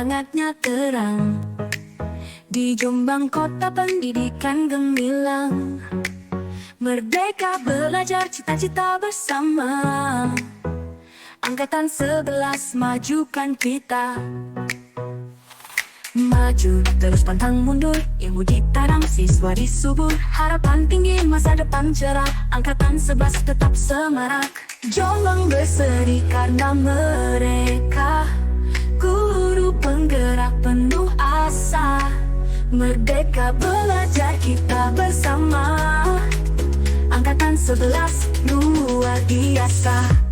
semangatnya terang. Di Jombang kota pendidikan gemilang, merdeka belajar cita-cita bersama. Angkatan 11 majukan kita. Maju terus pantang mundur, ilmu ditanam siswa disubur. Harapan tinggi masa depan cerah, Angkatan 11 tetap semarak. Jombang berseri karena mereka, guru penggerak penuh asa. Merdeka belajar kita bersama, Angkatan 11 luar biasa.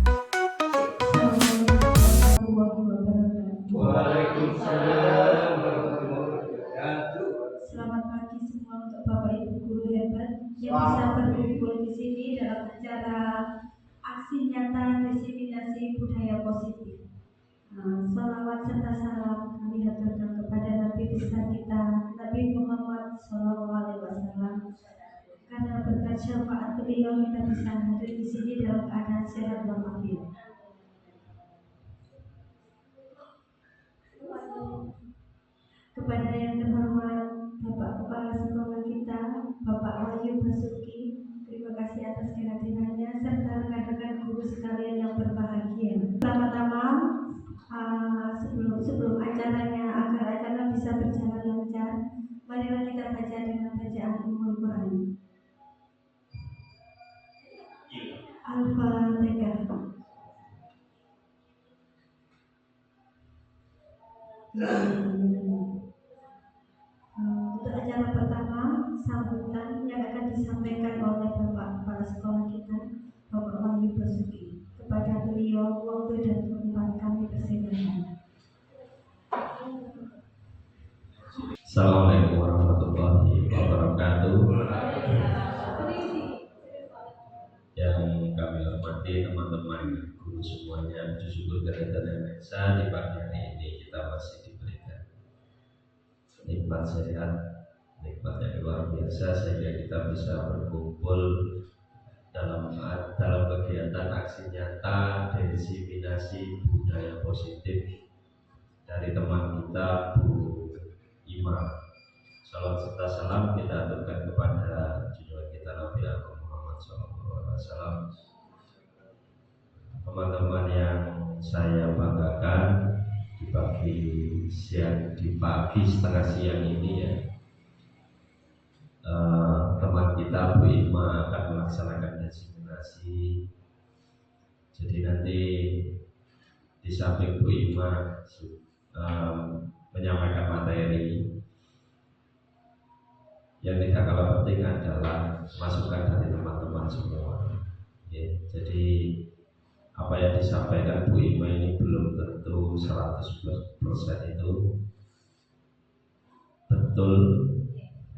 Waalaikumsalam warahmatullahi wabarakatuh. Selamat pagi semua untuk Bapak Ibu guru hebat yang bisa berkumpul di sini dalam acara aksi nyata diseminasi budaya positif. Salawat serta salam kami haturkan kepada Nabi besar kita, Nabi Muhammad SAW. Karena berkat syafaat beliau kita bisa hadir di sini dalam keadaan sehat walafiat. Kepada yang terhormat Bapak Kepala Sekolah kita, Bapak Wahyu Basuki, terima kasih atas kehadirannya serta rekan-rekan guru sekalian yang berbahagia. Pertama-tama, sebelum acaranya, agar acara bisa berjalan lancar, marilah kita baca dengan bacaan Ummul Quran. Al-Fatihah. Untuk acara pertama, sambutan yang akan disampaikan oleh Bapak Kepala Sekolah kita, Bapak Wahyu Basuki. Kepada beliau, waktu dan tempat kami persilakan. Assalamualaikum warahmatullahi wabarakatuh. Yang kami hormati teman-teman guru semuanya, puji syukur kehadiran Yang Maha Esa, di pagi hari ini kita masih diberikan nikmat sehat, nikmat yang luar biasa sehingga kita bisa berkumpul dalam kegiatan aksi nyata diseminasi budaya positif dari teman kita Bu Ima. Salawat serta salam kita aturkan kepada junjungan kita Nabi Muhammad SAW. Teman-teman yang saya banggakan, di pagi setengah siang ini ya, teman kita Bu Ima akan melaksanakan diseminasi. Jadi nanti di samping Bu Ima menyampaikan materi, yang tidak kalah penting adalah masukan dari teman-teman semua. Ya, jadi apa yang disampaikan Bu Ima ini belum tentu 100% itu betul.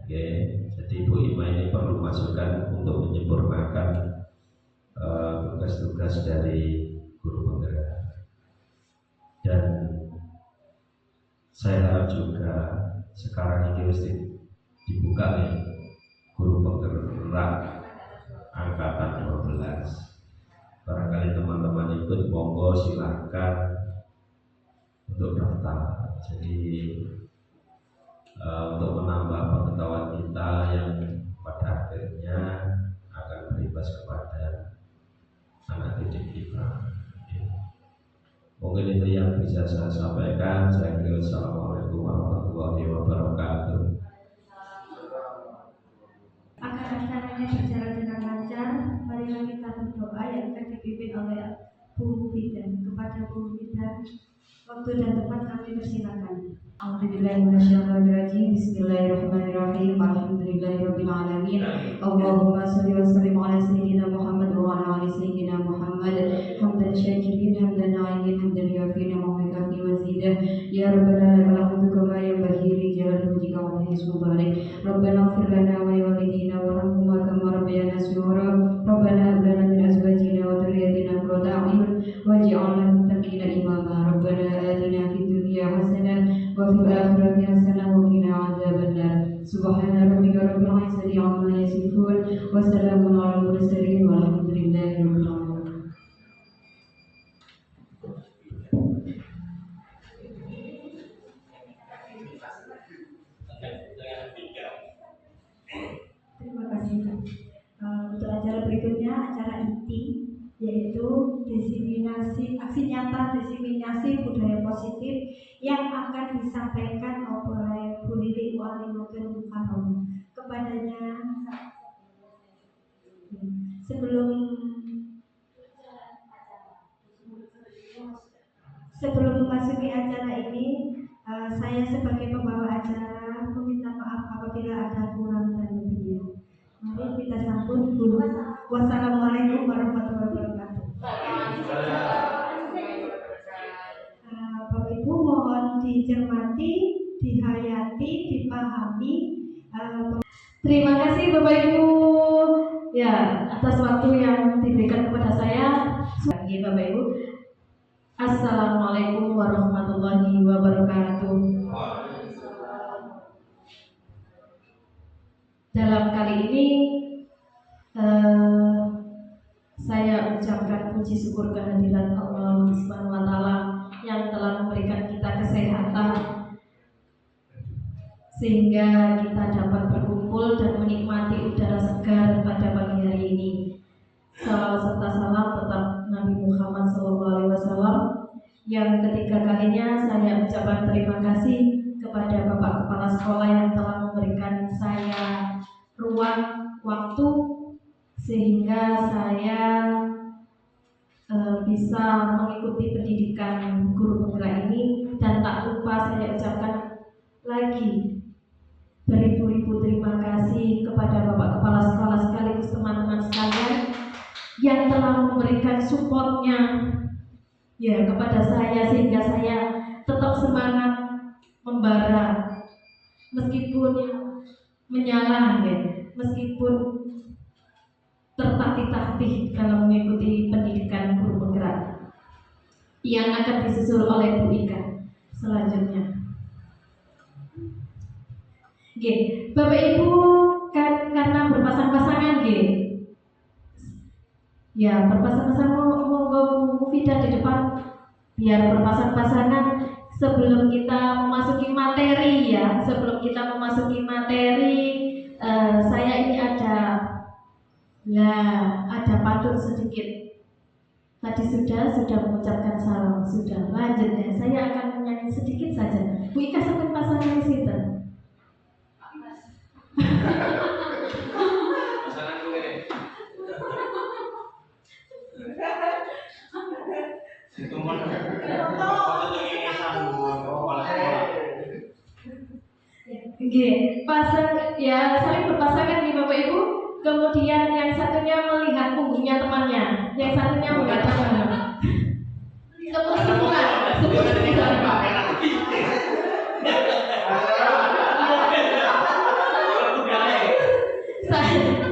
Ya, jadi Bu Ima ini perlu masukan untuk menyempurnakan tugas-tugas dari guru penggerak. Dan saya harap juga sekarang ini mesti dibuka nih guru penggerak angkatan 12. Barangkali teman-teman ikut, monggo silahkan untuk daftar. Jadi untuk menambah pengetahuan kita yang pada akhirnya akan berimbas kepada anak didik kita. Mungkin itu yang bisa saya sampaikan. Saya kira Assalamualaikum warahmatullahi wabarakatuh. Agar acaranya berjalan dengan lancar, marilah kita berdoa yang akan dipimpin oleh Bu Bidan. Kepada Bu Bidan, waktu dan tempat kami persilakan. A'udzubillahiminasyaitonirrajim. Bismillahirrahmanirrahim. Alhamdulillahirabbil alamin. Allahumma shalli wa sallim ala sayyidina Muhammad wa ala ali sayyidina Muhammad. Hamdan syakirin, hamdan na'imin, hamdan yafina mawika fi mazidah. Ya Rabbana lakal hamdu kama yanbaghi li jalali wajhika wa li sultanik. Rabbana ighfir lana wa li walidina warhamhuma kama rabbayana shighara. Rabbana hab lana min azwajina wa dhurriyyatina qurrata a'yun waj'alna lil muttaqina imama. Rabbana atina fid dunya hasanah wa fil akhirati hasanah wa qina adzabannar. Subhana rabbika rabbil izzati amma yasifun wa salamun alal mursalin walhamdulillahi rabbil alamin. Terima kasih Kak. Untuk acara berikutnya, acara inti, yaitu aksi nyata diseminasi budaya positif yang akan disampaikan oleh Bu Lili Walimatul Mukarram. Kepadanya, sebelum memasuki acara ini, saya sebagai pembawa acara meminta maaf apabila ada kurang dan lebihnya. Mari kita sambut dulu. Wassalamualaikum warahmatullahi wabarakatuh. Bapak Ibu mohon dicermati, dihayati, dipahami. Terima kasih Bapak Ibu ya atas waktu yang diberikan kepada saya. Bapak Ibu, Assalamualaikum warahmatullahi wabarakatuh. Dalam kali ini saya ucapkan puji syukur kehadirat Allah Subhanahu wa taala yang telah memberikan kita kesehatan sehingga kita dapat berkumpul dan menikmati udara segar pada pagi hari ini. Salawat serta salam tetap Nabi Muhammad SAW. Yang ketiga kalinya saya ucapkan terima kasih kepada Bapak Kepala Sekolah yang telah memberikan saya ruang waktu sehingga saya bisa mengikuti pendidikan guru penggerak ini, dan tak lupa saya ucapkan lagi beribu-ribu terima kasih kepada Bapak Kepala Sekolah sekaligus teman-teman sekalian yang telah memberikan supportnya ya kepada saya sehingga saya tetap semangat membara meskipun menyala ya, meskipun tertatih-tatih dalam mengikuti pendidikan guru penggerak yang akan disusul oleh Bu Ika selanjutnya. Oke, Bapak Ibu kan karena berpasang-pasangan ya berpasang-pasangan monggo Mufidah di depan biar berpasang-pasangan sebelum kita memasuki materi ya. Sebelum kita memasuki materi saya ini ada pantun sedikit. Tadi sudah mengucapkan salam, sudah lanjut ya. Saya akan menyanyi sedikit saja. Bu Ika sampai pasangan di situ. Pasang ya, saling berpasangan nih Bapak Ibu. Kemudian yang satunya melihat punggungnya temannya, yang satunya mengatakan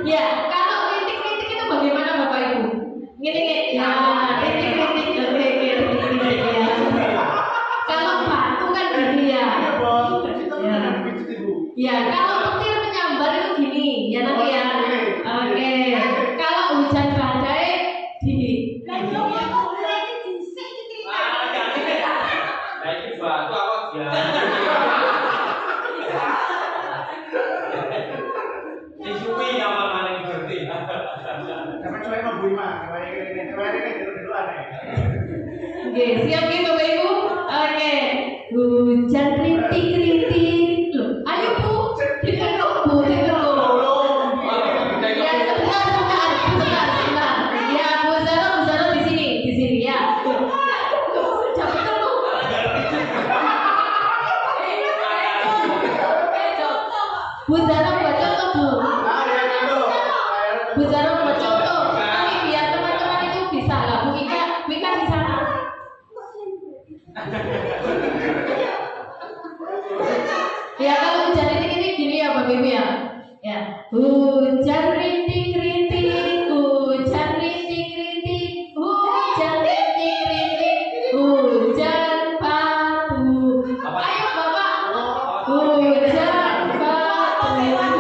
ya, kalau kritik-kritik itu bagaimana Bapak Ibu? Gini ya, kritik-kritik ya. Kalau batu kan gini ya. Ya, kalau petir menyambar itu gini, ya nanti ya. Oke. Kalau hujan badai di Oke, siap ya Bapak Ibu? Oke. Hujan rintik-rintik. Loh, ayo Bu, diteluh Bu, diteluh. Ya, sebentar. Ya, Bu Zaro di sini ya. Coba dulu. Bu Zaro buat contoh Bu. Bu Zaro buat contoh. Tapi biar teman-teman itu bisa lah. Bu Ika di sana. Ya kalau hujan rintik-rintik gini ya Bapak Ibu ya. Ya, hujan rintik-rintik, hujan rintik-rintik, hujan rintik-rintik, hujan batu. Ayo Bapak. Hujan batu.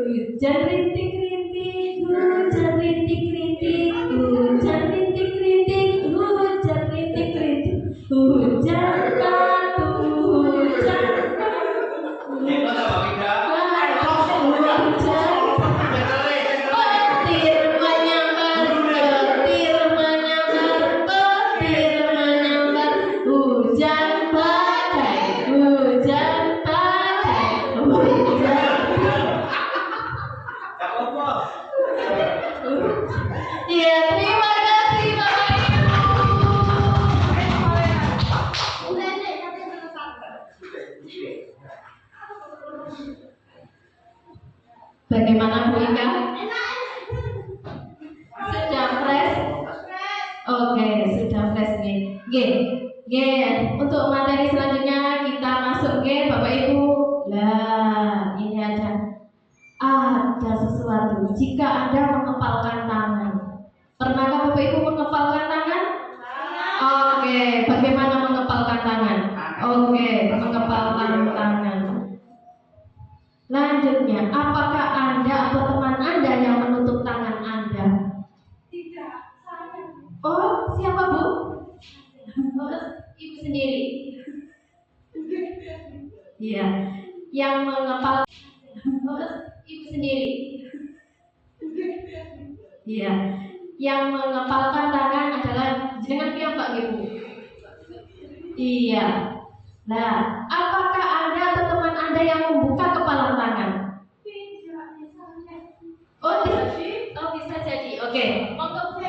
Hujan rintik-rintik, hujan rintik-rintik, hujan rintik-rintik, hujan rintik-rintik, hujan batu, hujan batu. Petir menyambar, petir menyambar, petir menyambar, hujan badai, hujan badai, hujan. Ya, terima kasih Bapak Ibu. Bagaimana Bu Ika? Sudah fresh? Oke, sudah fresh nih. Untuk materi selanjutnya kita masuk Bapak Ibu. Lah, ini ada sesuatu. Jika Anda mengepalkan tangan, pernahkah Bapak Ibu mengepalkan tangan? Oke, bagaimana mengepalkan tangan? Oke, mengepalkan tangan. Lanjutnya, apakah Anda atau teman Anda yang menutup tangan Anda? Tidak, saya. Oh, siapa Bu? Oh, Ibu sendiri. Iya, yang mengepal. Oh, Ibu sendiri. Iya, yang mengepalkan tangan adalah jenengan piyambak Ibu. Iya. Nah, apakah Anda atau teman Anda yang membuka kepalan tangan? Tidak, saya. Oh, bisa jadi. Oke. Monggo.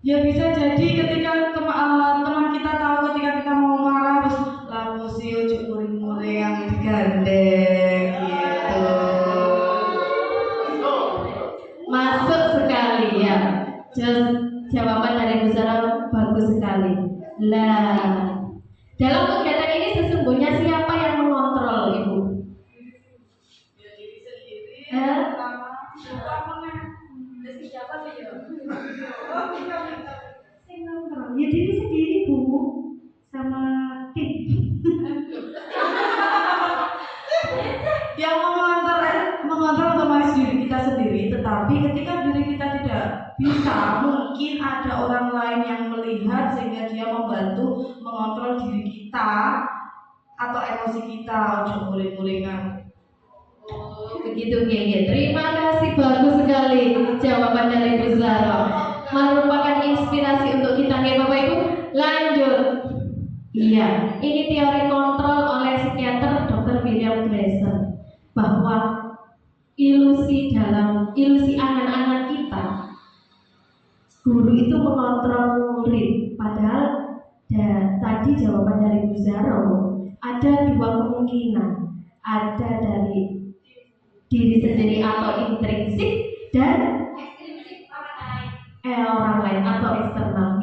Ya bisa jadi ketika teman kita tahu ketika kita mau marah terus lalu si ujuk muring-muring yang digandeng gitu. Masuk sekali ya. Jawaban dari Bu Zara bagus sekali. Lah, dalam kegiatan ini sesungguhnya siapa yang mengontrol Ibu? Ya diri sendiri. Ya diri sendiri Bu, sama tim. Yang mengontrol otomatis diri kita sendiri, tetapi ketika diri kita tidak bisa, mungkin ada orang lain yang melihat sehingga dia membantu mengontrol diri kita atau emosi kita, ujuk muring-muringan. Oh, begitu Gege. Terima kasih, bagus sekali jawaban dari Bu Zara. Merupakan inspirasi untuk kita Bapak Ibu. Lanjut. Iya, ini teori kontrol oleh psikiater Dr. William Glasser bahwa ilusi angan-angan kita, guru itu mengontrol murid. Padahal tadi jawaban dari Bu Zara ada dua kemungkinan, ada dari diri sendiri atau intrinsik dan orang lain atau eksternal.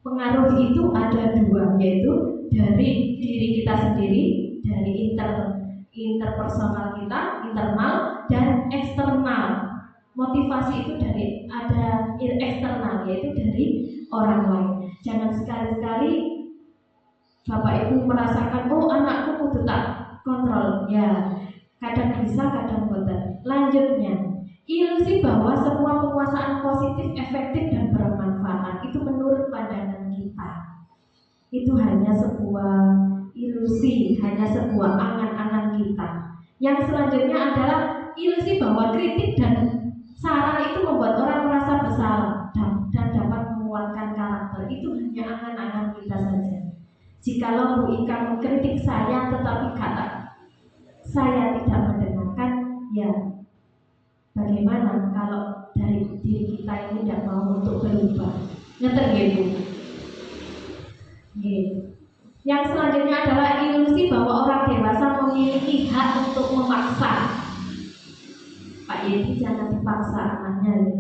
Pengaruh itu ada dua, yaitu dari diri kita sendiri, dari interpersonal kita, internal dan eksternal. Motivasi itu dari ada eksternal, yaitu dari orang lain. Jangan sekali-sekali Bapak Ibu merasakan, oh anakku kudu tak kontrol. Ya, kadang bisa, kadang boten. Lanjutnya, ilusi bahwa semua penguasaan positif, efektif dan bermanfaat itu menurut pandangan kita. Itu hanya sebuah ilusi, hanya sebuah angan-angan kita. Yang selanjutnya adalah ilusi bahwa kritik dan saran itu membuat orang merasa bersalah dan dapat menguatkan karakter. Itu hanya angan-angan kita saja. Jikalau Bu Ika mengkritik saya tetapi kata saya tidak mendengarkan, ya bagaimana kalau dari diri kita ini tidak mau untuk berubah? Ngerti nggih Bu? Yang selanjutnya adalah ilusi bahwa orang dewasa memiliki hak untuk memaksa. Pak Yedi jangan dipaksa anaknya ya.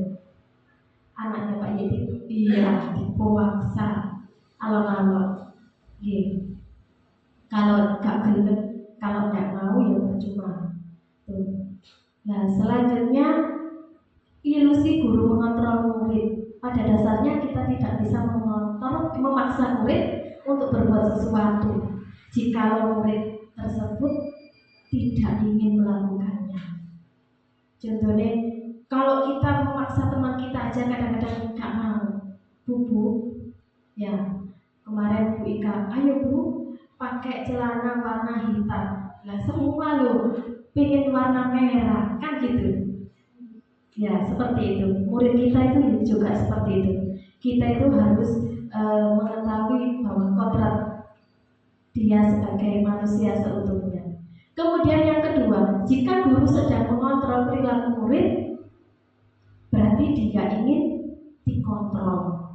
Anaknya Pak Yedi iya dipaksa alon-alon. Kalau gak gelem, kalau nggak mau ya percuma. Tuh. Nah selanjutnya ilusi guru mengontrol murid. Pada dasarnya kita tidak bisa memaksa murid untuk berbuat sesuatu. jikalau murid tersebut tidak ingin melakukannya. Contohnya, kalau kita memaksa teman kita aja kadang-kadang nggak mau, Bu, ya kemarin Bu Ika, ayo Bu, pakai celana warna hitam. Lah semua loh pengen warna merah, kan gitu. Ya seperti itu. Murid kita itu juga seperti itu. Kita itu harus mengetahui bahwa kodrat dia sebagai manusia seutuhnya. Kemudian yang kedua, jika guru sedang mengontrol perilaku murid, berarti dia ingin dikontrol.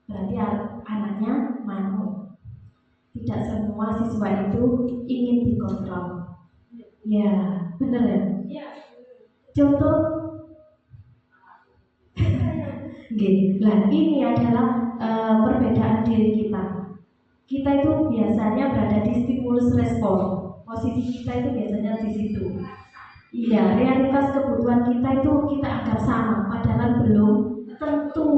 Berarti anaknya mau. Tidak semua siswa itu ingin dikontrol. Ya, benar ya? Contoh, nah ini adalah perbedaan diri kita. Kita itu biasanya berada di stimulus respon. Posisi kita itu biasanya di situ. Iya, realitas kebutuhan kita itu kita anggap sama, padahal belum tentu.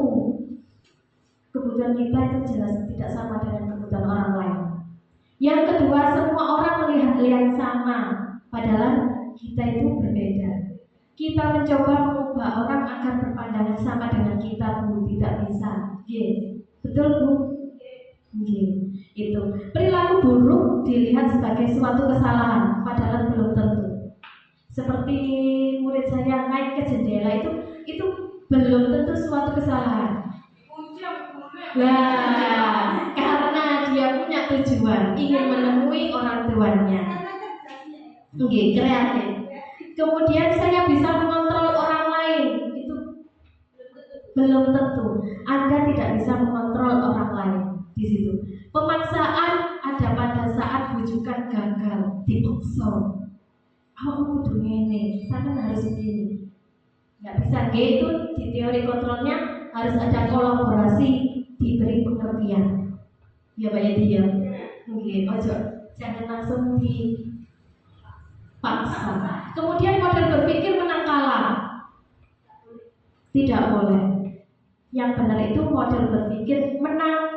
Kebutuhan kita itu jelas tidak sama dengan kebutuhan orang lain. Yang kedua, semua orang melihat yang sama, padahal kita itu berbeda. Kita mencoba mengubah orang agar berpandangan sama dengan kita, Bu, tidak bisa. Yes. Betul, Bu? Itu perilaku buruk dilihat sebagai suatu kesalahan, padahal belum tentu. Seperti murid saya naik ke jendela itu belum tentu suatu kesalahan. Nah, karena dia punya tujuan ingin menemui orang tuanya. Kreatif. Kemudian saya bisa mengontrol orang lain, itu belum tentu. Anda tidak bisa mengontrol orang lain di situ. Pemaksaan ada pada saat bujukan gagal, dipaksa. Aku kudu ngene, sampean harus begini. Nggak bisa gitu. Di teori kontrolnya harus ada kolaborasi, diberi pengertian. Ya Pak Yadi ya. Ojo jangan langsung dipaksa. Kemudian model berpikir menang kalah. Tidak boleh. Yang benar itu model berpikir menang.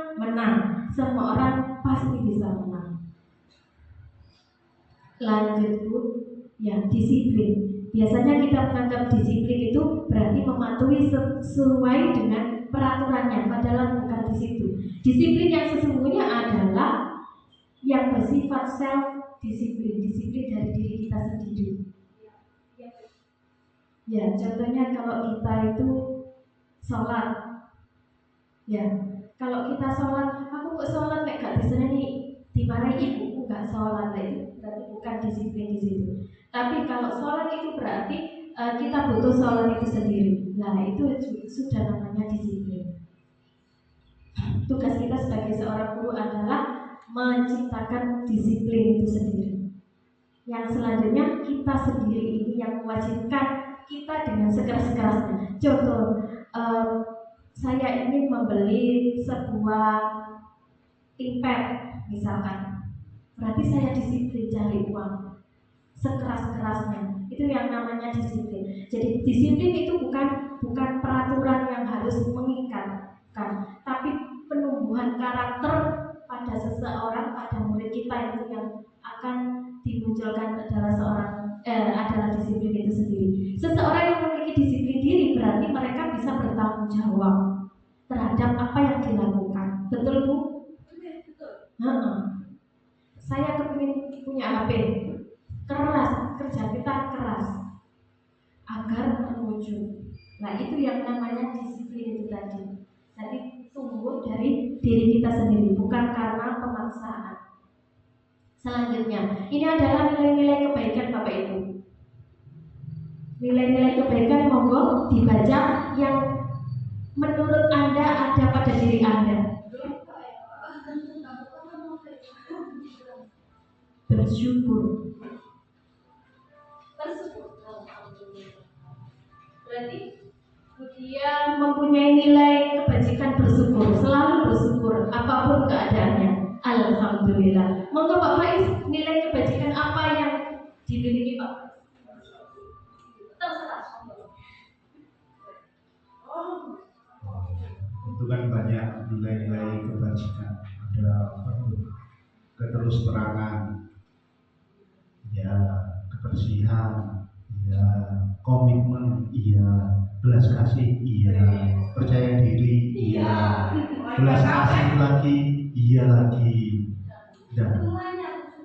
Semua orang pasti bisa menang. Lanjut Bu, ya disiplin. Biasanya kita menganggap disiplin itu berarti mematuhi sesuai dengan peraturannya, padahal bukan di situ. Disiplin yang sesungguhnya adalah yang bersifat self disiplin dari diri kita sendiri. Ya, contohnya kalau kita itu sholat, ya, kalau kita sholat, aku kok sholat gak diseneni, dimarahi ibuku gak sholat, itu berarti bukan disiplin di situ. Tapi kalau sholat itu berarti kita butuh sholat itu sendiri. Nah itu sudah namanya disiplin. Tugas kita sebagai seorang guru adalah menciptakan disiplin itu sendiri. Yang selanjutnya kita sendiri ini yang mewajibkan kita dengan sekeras-kerasnya. Contoh, saya ingin membeli sebuah ThinkPad misalkan, berarti saya disiplin cari uang sekeras-kerasnya. Itu yang namanya disiplin. Jadi disiplin itu bukan peraturan yang harus mengikat, bukan, tapi penumbuhan karakter pada seseorang, pada murid kita itu yang akan dimunculkan adalah disiplin itu sendiri. Seseorang yang memiliki disiplin diri berarti mereka bisa bertanggung jawab terhadap apa yang dilakukan. Betul Bu? Saya kepingin punya HP, keras, kerja kita keras agar terwujud. Nah itu yang namanya disiplin itu tadi. Jadi tumbuh dari diri kita sendiri, bukan karena pemaksaan. Selanjutnya, ini adalah nilai-nilai kebaikan Bapak Ibu. Nilai-nilai kebaikan monggo dibaca yang menurut Anda ada pada diri Anda. Bersyukur. Berarti dia mempunyai nilai kebajikan bersyukur, selalu bersyukur apapun keadaannya. Alhamdulillah. Monggo Pak Faiz, nilai kebajikan apa yang dimiliki Pak? Itu kan banyak nilai-nilai kebajikan. Ada keterus-terangan, ya kebersihan, ya komitmen, iya, belas kasih, iya, percaya diri, iya, belas kasih lagi, iya lagi. Dan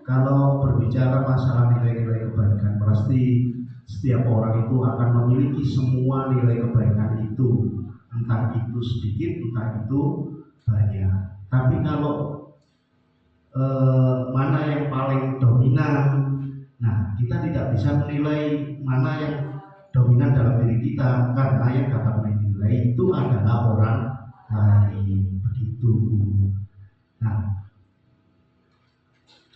kalau berbicara masalah nilai-nilai kebaikan, pasti setiap orang itu akan memiliki semua nilai kebaikan itu, entah itu sedikit, entah itu banyak. Tapi kalau mana yang paling dominan, nah kita tidak bisa menilai mana yang dominan dalam diri kita, karena yang dapat menilai itu adalah orang lain, begitu. Nah,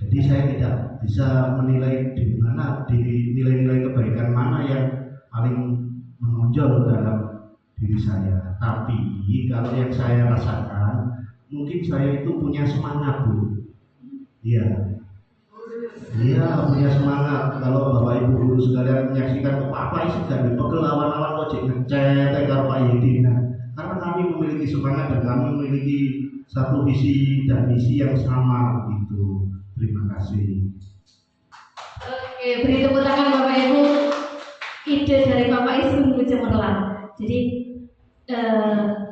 jadi saya tidak bisa menilai di mana, di nilai-nilai kebaikan mana yang paling menonjol dalam diri saya. Tapi kalau yang saya rasakan, mungkin saya itu punya semangat, Bu. Iya, punya semangat. Kalau Bapak Ibu guru sekalian menyaksikan Pak isi dan pegel lawan-lawan ojek ngecet karo Pak Yedi. Karena kami memiliki semangat dan kami memiliki satu visi dan misi yang sama gitu. Terima kasih. Oke, beri tepuk tangan Bapak Ibu. Ide dari Bapak Is sungguh cemerlang. Jadi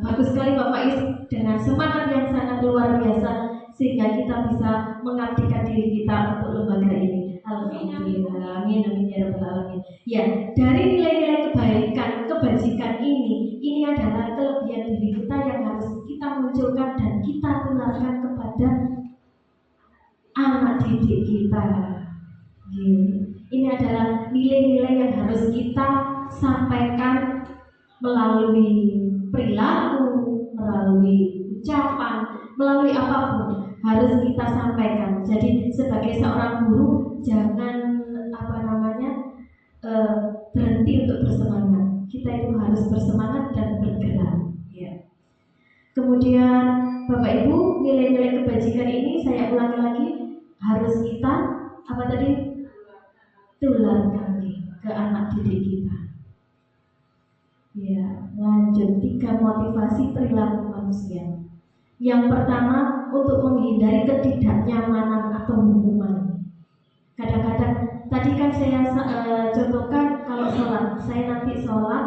bagus sekali Bapak Is dengan semangat yang sangat luar biasa sehingga kita bisa mengabdikan diri kita untuk lembaga ini. Alhamdulillah, amin, amin ya rabbal alamin. Ya, dari nilai-nilai kebaikan, kebajikan ini adalah kelebihan diri kita yang harus kita munculkan dan kita tularkan kepada anak didik kita. Ini adalah nilai-nilai yang harus kita sampaikan melalui perilaku, melalui ucapan, melalui apapun harus kita sampaikan. Jadi sebagai seorang guru jangan berhenti untuk bersemangat. Kita itu harus bersemangat dan bergerak. Ya. Kemudian Bapak Ibu, nilai-nilai kebajikan ini saya ulangi lagi harus kita tularkan ke anak didik kita. Ya, lanjut 3 motivasi perilaku manusia. Yang pertama, untuk menghindari ketidaknyamanan atau hukuman. Kadang-kadang tadi kan saya contohkan kalau sholat, saya nanti sholat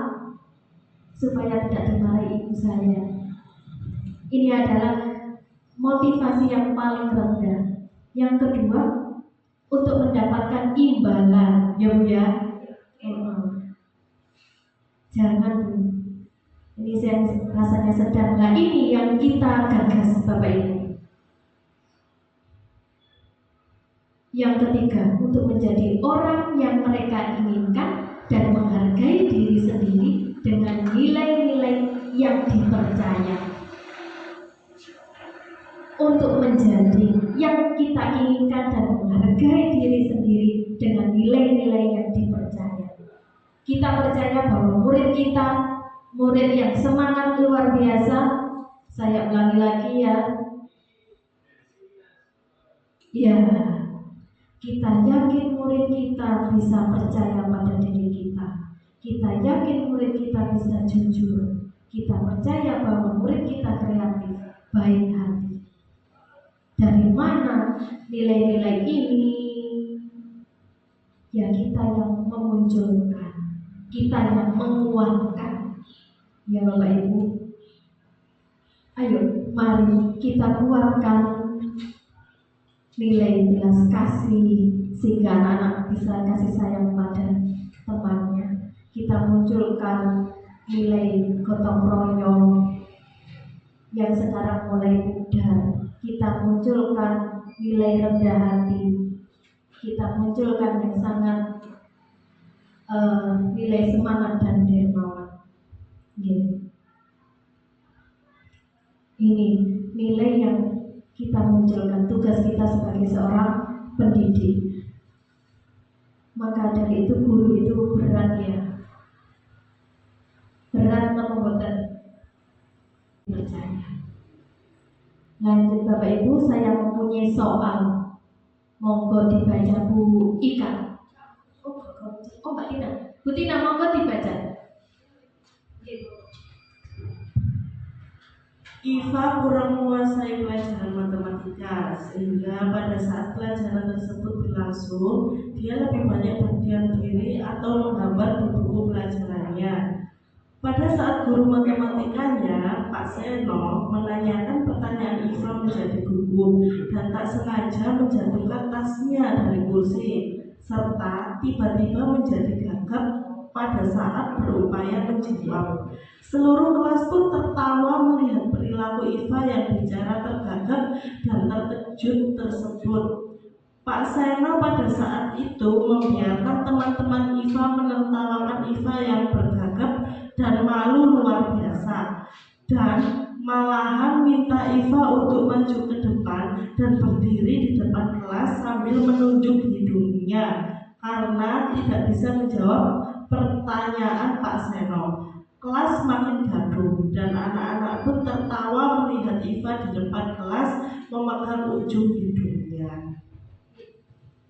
supaya tidak dimarahi ibu saya. Ini adalah motivasi yang paling rendah. Yang kedua, untuk mendapatkan imbalan, ya. Jangan Bu. Ini saya rasanya sedang. Nah, ini yang kita gagas Bapak Ibu. Yang ketiga, untuk menjadi orang yang mereka inginkan dan menghargai diri sendiri dengan nilai-nilai yang dipercaya. Untuk menjadi yang kita inginkan dan menghargai diri sendiri dengan nilai-nilai yang dipercaya. Kita percaya bahwa murid kita, murid yang semangat luar biasa. Saya ulangi lagi ya. Ya, kita yakin murid kita bisa percaya pada diri kita. Kita yakin murid kita bisa jujur. Kita percaya bahwa murid kita kreatif, baik hati. Dari mana nilai-nilai ini? Ya kita yang memunculkan, kita yang menguatkan. Ya Bapak Ibu, ayo mari kita kuatkan nilai belas kasih sehingga anak-anak bisa kasih sayang pada temannya. Kita munculkan nilai gotong royong yang sekarang mulai pudar. Kita munculkan nilai rendah hati. Kita munculkan yang sangat nilai semangat dan dermawan. Ini nilai yang kita munculkan, tugas kita sebagai seorang pendidik. Maka dari itu guru itu berat ya. Berat membuat percaya. Lanjut Bapak Ibu, saya mempunyai soal. Monggo dibaca Bu Ika. Oh Mbak Tina. Bu Tina monggo dibaca. Iva kurang menguasai pelajaran matematika, sehingga pada saat pelajaran tersebut berlangsung, dia lebih banyak berdiam diri atau menggambar di buku pelajarannya. Pada saat guru matematikanya, Pak Seno, menanyakan pertanyaan Iva menjadi gugup dan tak sengaja menjatuhkan tasnya dari kursi, serta tiba-tiba menjadi gagap pada saat berupaya menjawab. Seluruh kelas pun tertawa melihat perilaku Iva yang bicara tergagap dan terkejut tersebut. Pak Seno pada saat itu membiarkan teman-teman Iva menertawakan Iva yang bergagap dan malu luar biasa, dan malahan minta Iva untuk maju ke depan dan berdiri di depan kelas sambil menunjuk hidungnya karena tidak bisa menjawab pertanyaan Pak Seno. Kelas makin gaduh dan anak-anak pun tertawa melihat Iva di depan kelas memegang ujung hidungnya.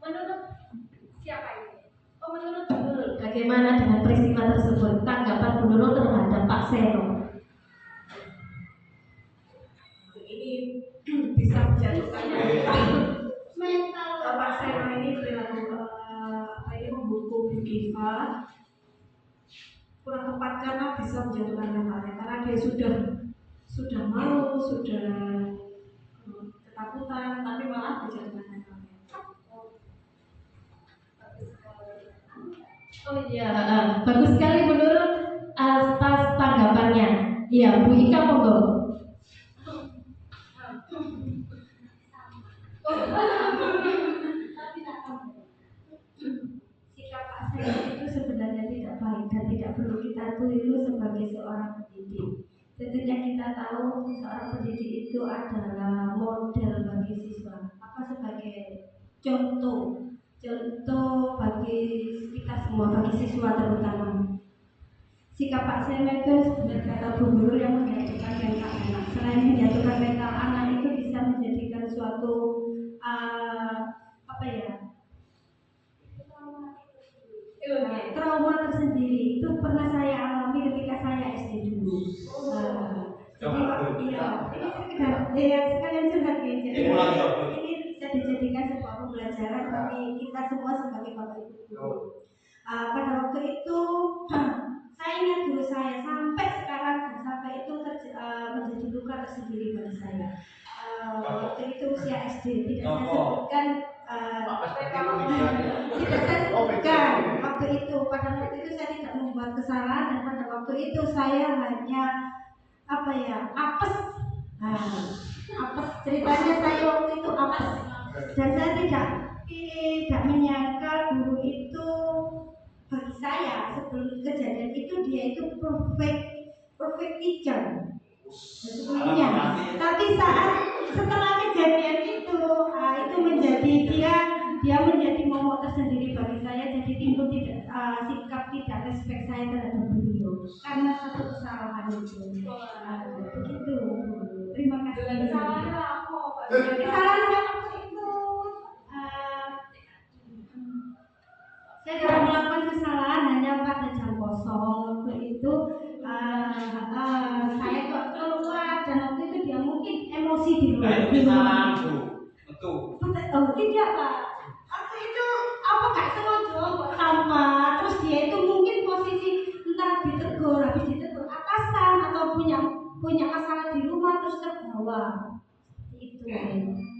Menurut siapa ini? Oh, menurut Bu Nurul, bagaimana dengan peristiwa tersebut? Tanggapan Bu Nurul terhadap Pak Seno? Ini bisa menjatuhkan mental Pak Seno ini perilaku menghukum Iva kurang tepat karena bisa menjatuhkan mentalnya, karena dia sudah malu, sudah ketakutan, tapi malah menjatuhkan mentalnya. Oh iya, bagus sekali Bu Nurul atas tanggapannya. Iya, Bu Ika monggo. Sikap Pak Seno itu sebenarnya tidak baik dan tidak perlu kita tiru sebagai seorang pendidik. Tentunya kita tahu seorang pendidik itu adalah model bagi siswa, sebagai contoh bagi kita semua, bagi siswa terutama. Sikap Pak Seno itu sebenarnya kata Bu Nurul yang menjatuhkan mental anak. Selain menjatuhkan mental anak, itu bisa menjadikan suatu trauma tersendiri. Itu pernah saya alami ketika saya SD dulu. Sekalian curhat ya. Jadi ini bisa dijadikan sebuah pembelajaran bagi kita semua sebagai bapak ibu guru. Pada waktu itu saya ingat guru saya sampai sekarang, sampai itu menjadi luka tersendiri bagi saya. Waktu itu usia SD, tidak saya sebutkan. Waktu itu, pada waktu itu saya tidak membuat kesalahan, dan pada waktu itu saya hanya apes. Apes, ceritanya saya waktu itu apes, dan saya tidak menyangka guru itu, bagi saya sebelum kejadian itu dia itu perfect teacher sebelumnya. Tapi setelah kejadian itu menjadi dia menjadi momok tersendiri bagi saya. Jadi timbul sikap tidak respect saya terhadap beliau karena satu kesalahan itu. Begitu. Terima kasih. Kesalahan waktu itu saya tidak melakukan kesalahan hanya pada jam kosong. Waktu itu saya kok keluar, dan waktu itu dia mungkin emosi di luar. Betul. Oh tidak Pak. Waktu itu nggak sengaja kok sampah. Terus dia itu mungkin posisi entah ditegur, habis ditegur atasan atau punya masalah di rumah terus terbawa. Itu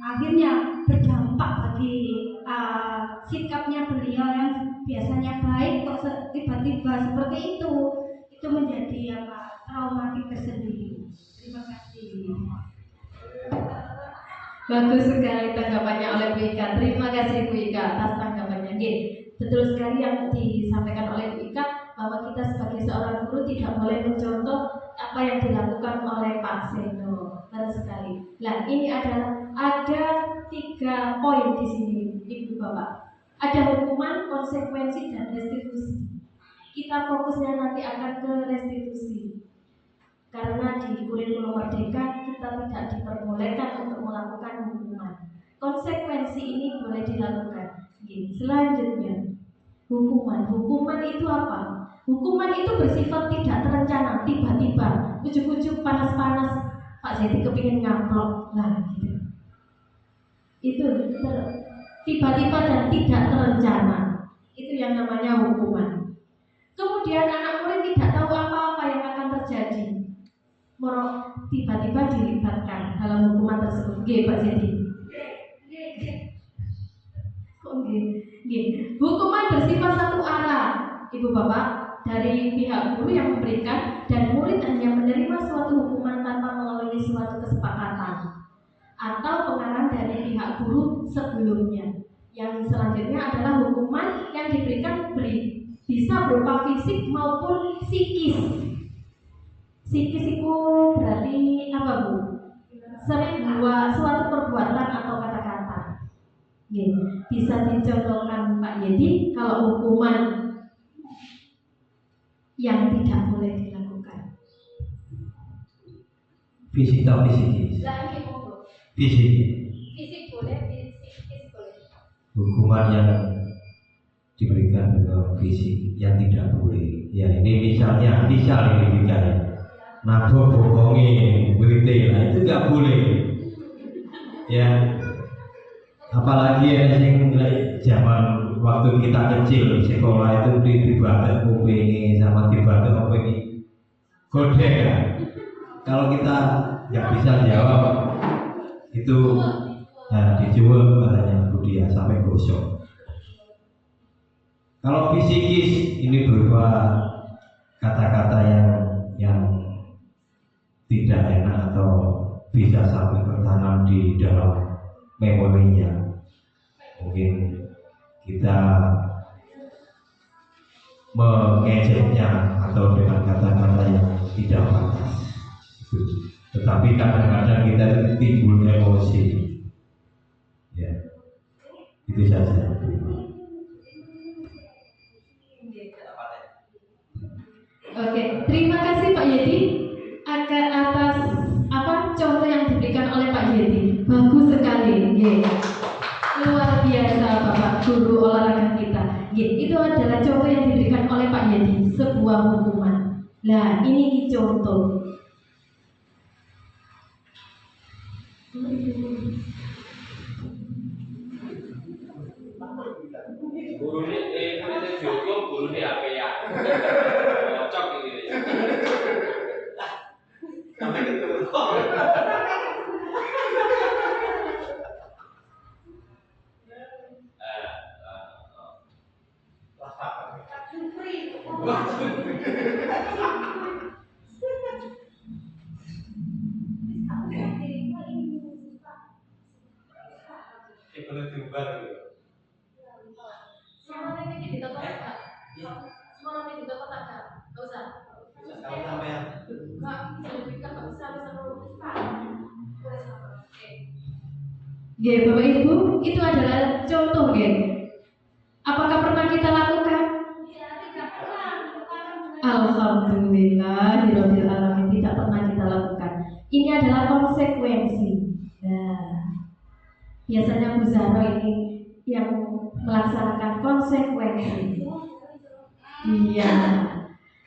akhirnya berdampak bagi sikapnya beliau yang biasanya baik kok tiba-tiba seperti itu menjadi traumatik tersendiri. Terima kasih. Bagus sekali tanggapannya oleh Bu Ika. Terima kasih Bu Ika atas tanggapannya. Betul sekali yang disampaikan oleh Bu Ika, bahwa kita sebagai seorang guru tidak boleh mencontoh apa yang dilakukan oleh Pak Seno. Betul sekali. Nah, ini ada 3 poin di sini, Ibu Bapak. Ada hukuman, konsekuensi, dan restitusi. Kita fokusnya nanti akan ke restitusi. Karena di kurikulum Merdeka kita tidak diperbolehkan untuk melakukan hukuman. Konsekuensi ini boleh dilakukan. Selanjutnya, hukuman. Hukuman itu apa? Hukuman itu bersifat tidak terencana, tiba-tiba, ujuk-ujuk panas-panas Pak Zeti kepingin ngaplok lah gitu. Itu tiba-tiba dan tidak terencana. Itu yang namanya hukuman. Kemudian anak murid tidak tahu apa-apa yang akan terjadi. Tiba-tiba dilibatkan dalam hukuman tersebut. Nggih, Pak Zeti. Hukuman bersifat satu arah, Ibu Bapak, dari pihak guru yang memberikan dan murid hanya menerima suatu hukuman tanpa melalui suatu kesepakatan atau pengarahan dari pihak guru sebelumnya. Yang selanjutnya adalah hukuman yang diberikan bisa berupa fisik maupun psikis. Psikis itu berarti apa, Bu? Suatu perbuatan atau kata-kata. Bisa dicontohkan Pak Yedi kalau hukuman yang tidak boleh dilakukan. Fisik atau psikis? Fisik. Fisik boleh, psikis boleh. Hukuman yang diberikan berupa fisik yang tidak boleh. Ya ini misalnya, misal ini diberikan nabok bohongi, berita, nah itu nggak boleh. Ya. Apalagi yang zaman waktu kita kecil sekolah itu dibalik kuping sama dibalik apa ini godek ya. Kalau kita nggak bisa jawab itu dijual katanya Budia sampai gosok. Kalau psikis ini berupa kata-kata yang tidak enak atau bisa sampai tertanam di dalam memorinya. Mungkin kita mengejeknya atau dengan kata-kata yang tidak pantas. Tetapi kadang-kadang kita timbul emosi. Ya, itu saja. Oke, terima kasih Pak Yedi atas contoh yang diberikan oleh Pak Yedi. Bagus sekali. Luar biasa Bapak Guru olahraga kita. Itu adalah contoh yang diberikan oleh Pak Yedi, sebuah hukuman. Nah, ini contoh. Guru ini dihukum, guru ini apa ya? Cocok ini. Sampai ketemu. Boleh diubah gitu. Semuanya ini di toko tak? Semuanya di toko tak? Gak usah. Kalau sampai Enggak, bisa dulu. Bapak Ibu, itu adalah contoh, Apakah pernah kita lakukan? Tidak pernah. Alhamdulillah, Alhamdulillah, tidak pernah kita lakukan. Ini adalah konsekuensi. Nah, biasanya Bu Zahra ini yang melaksanakan konsekuensi. Iya.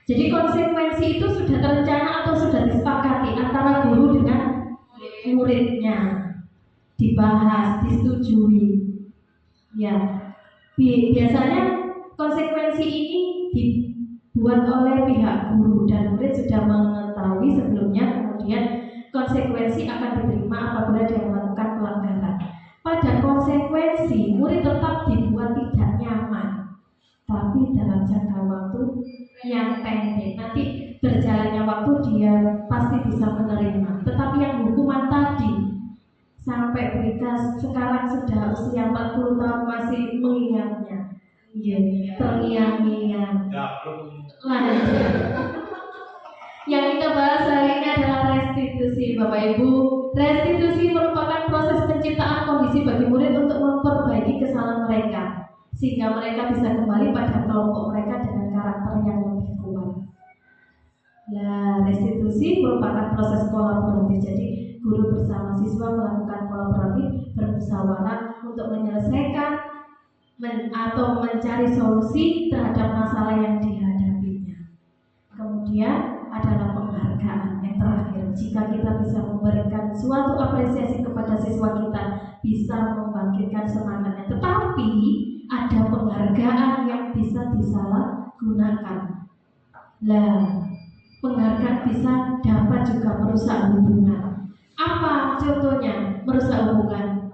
Jadi konsekuensi itu sudah terencana atau sudah disepakati antara guru dengan muridnya, dibahas, disetujui. Ya, biasanya konsekuensi ini dibuat oleh pihak guru dan murid sudah mengetahui sebelumnya. Kemudian konsekuensi akan diterima apabila dia melakukan pelanggaran. Pada konsekuensi, murid tetap dibuat tidak nyaman, tapi dalam jangka waktu yang pendek. Nanti berjalannya waktu dia pasti bisa menerima. Tetapi yang hukuman tadi, sampai kita sekarang sudah usia 40 tahun masih mengingatnya, terngiang-ngiang. Lanjut. Yang kita bahas hari ini adalah restitusi, Bapak Ibu. Restitusi merupakan proses penciptaan kondisi bagi murid untuk memperbaiki kesalahan mereka, sehingga mereka bisa kembali pada kelompok mereka dengan karakter yang lebih kuat. Nah, restitusi merupakan proses kolaboratif. Jadi, guru bersama siswa melakukan kolaboratif bermusyawarah untuk menyelesaikan atau mencari solusi terhadap masalah yang dihadapinya. Kemudian adalah penghargaan yang terakhir. jika kita bisa memberikan suatu apresiasi kepada siswa kita, bisa membangkitkan semangatnya. Tetapi ada penghargaan yang bisa disalahgunakan. Lah, penghargaan bisa dapat juga merusak hubungan. Apa contohnya merusak hubungan?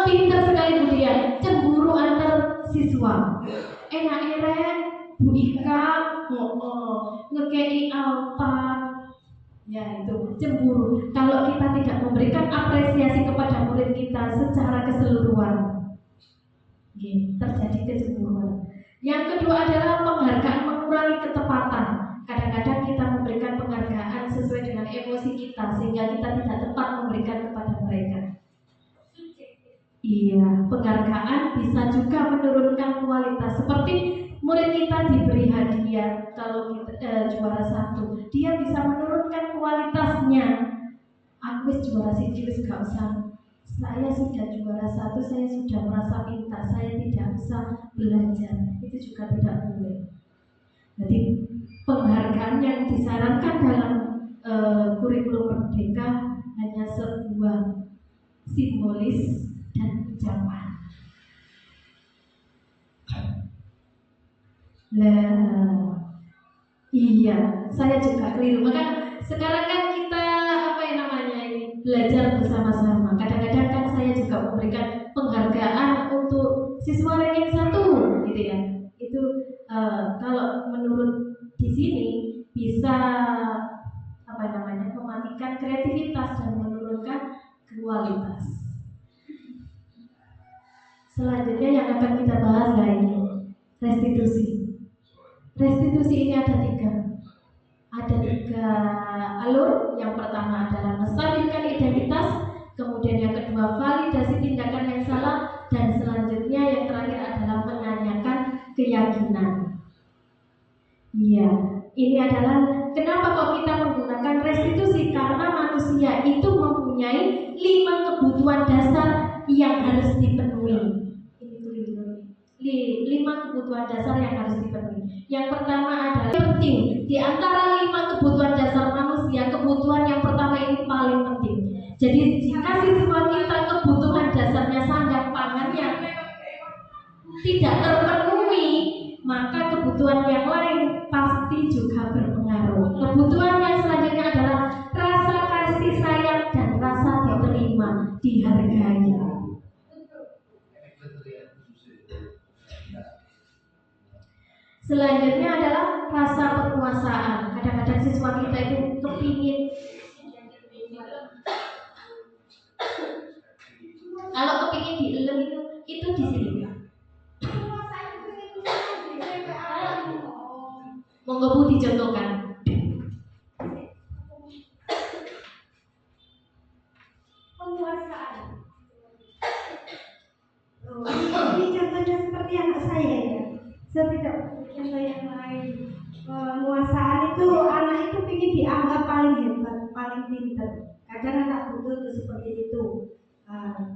Pintar sekali Bu Dia, cemburu antar siswa. Enak-enak Bu Ika ngekei Alfa, ya itu cemburu. Kalau kita tidak memberikan apresiasi kepada murid kita secara keseluruhan, terjadi kecemburuan. Yang kedua adalah penghargaan mengurangi ketepatan. Kadang-kadang kita memberikan penghargaan sesuai dengan emosi kita, sehingga kita tidak tepat memberikan kepada mereka. Iya, penghargaan bisa juga menurunkan kualitas. Seperti murid kita diberi hadiah kalau kita juara 1, dia bisa menurunkan kualitasnya. Aku juara siji wis gak usah. Saya sudah juara 1, saya sudah merasa pintar, saya tidak usah belajar. Itu juga tidak boleh. Jadi penghargaan yang disarankan dalam kurikulum Merdeka hanya sebuah simbolis dan ucapan. Lah, iya, saya juga keliru. Maka sekarang kan kita belajar bersama-sama. Kadang-kadang kan saya juga memberikan penghargaan untuk siswa ranking 1, gitu ya. Itu kalau menurut di sini bisa mematikan kreativitas dan menurunkan kualitas. Selanjutnya yang akan kita bahas ini restitusi. Restitusi ini ada 3 alur. Yang pertama adalah menstabilkan identitas, kemudian yang kedua validasi tindakan yang salah, dan selanjutnya yang terakhir adalah menanyakan keyakinan. Iya, ini adalah kenapa kok kita menggunakan restitusi, karena manusia itu mempunyai 5 kebutuhan dasar yang harus dipenuhi. 5 kebutuhan dasar yang harus dipenuhi. Yang pertama adalah penting. Di antara 5 kebutuhan dasar manusia, kebutuhan yang pertama ini paling penting. Jadi jika siswa kita kebutuhan dasarnya sandang pangannya tidak terpenuhi, maka kebutuhan yang lain pasti juga berpengaruh. Kebutuhan yang selanjutnya adalah rasa kasih sayang dan rasa diterima, dihargai. Selanjutnya adalah rasa penguasaan. Kadang-kadang siswa kita itu kepingin, kalau kepingin dielem itu di sini. Monggo Bu dicontohkan. Penguasaan. Ini contohnya seperti anak saya ya. Saya tidak contoh yang lain. Penguasaan itu anak itu ingin dianggap paling hebat, paling pintar. Kadang anak butuh itu seperti itu.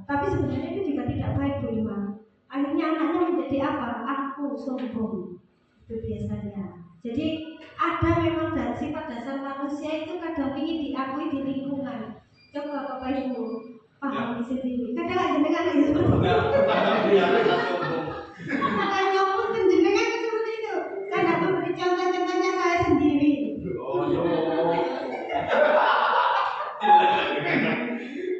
Tapi sebenarnya itu juga tidak baik Bu Ima. Akhirnya anaknya menjadi apa? Aku sombong. Itu biasanya. Jadi ada memang sifat dasar manusia itu kadang ingin diakui di lingkungan. Coba Bapak Ibu pahami sendiri. Kadang jenengan itu seperti itu. Anak nyopot jenengan itu seperti itu. Saya dapat beri contoh-contohnya saya sendiri.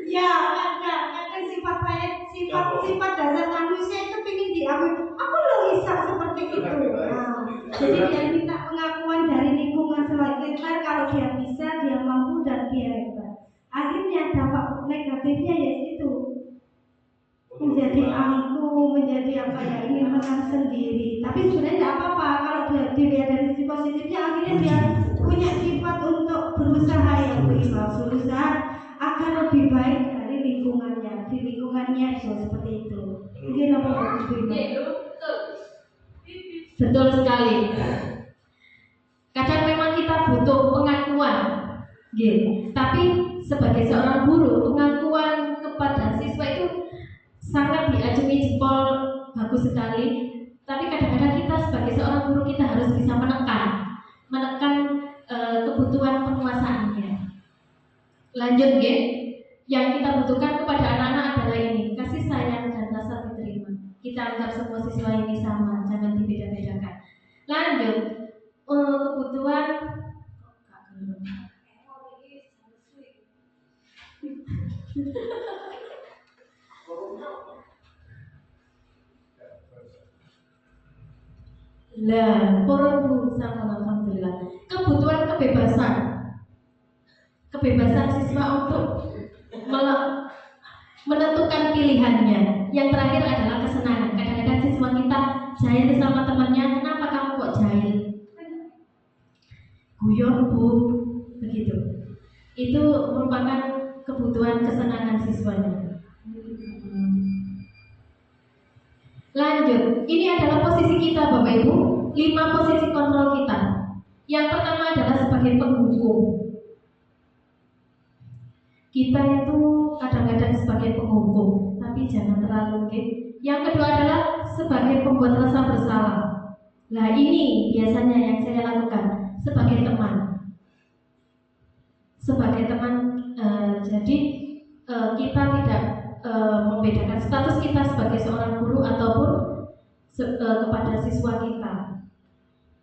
Ya, kadang sifat saya, sifat dasar manusia itu ingin diakui. Aku loh bisa seperti itu. Jadi dia minta pengakuan dari lingkungan selanjutnya kalau dia bisa, dia mampu dan dia hebat. Akhirnya dampak negatifnya yaitu menjadi angkuh, menjadi ingin menang sendiri. Tapi sebenarnya tidak apa-apa kalau dia dilihat dari sisi positifnya. Akhirnya dia punya sifat untuk berusaha berusaha agar lebih baik dari lingkungannya. Di lingkungannya seperti itu. Mungkin apa Betul sekali. Kadang memang kita butuh pengakuan, tapi sebagai seorang guru, pengakuan kepada siswa itu sangat diacungi jempol, bagus sekali. Tapi kadang-kadang kita sebagai seorang guru kita harus bisa menekan kebutuhan Lanjut nggih. Yang kita butuhkan kepada anak-anak adalah ini, kasih sayang dan rasa diterima. Kita anggap semua siswa ini sama, jangan dibeda-bedakan. Lanjut, kebutuhan lah, alhamdulillah. Kebutuhan kebebasan siswa untuk menentukan pilihannya. Yang terakhir adalah kesenangan. Kadang-kadang siswa kita jahil sama temannya, kenapa kamu kok jahil? Guyon bu, begitu. Itu merupakan kebutuhan kesenangan siswanya. Lanjut, ini adalah posisi kita Bapak Ibu, 5 posisi kontrol kita. Yang pertama adalah sebagai penghukum. Kita itu kadang-kadang sebagai penghukum, tapi jangan terlalu okay. Yang kedua adalah sebagai pembuat rasa bersalah. Nah ini biasanya yang saya lakukan sebagai teman. Sebagai teman, jadi kita tidak membedakan status kita sebagai seorang guru ataupun kepada siswa kita.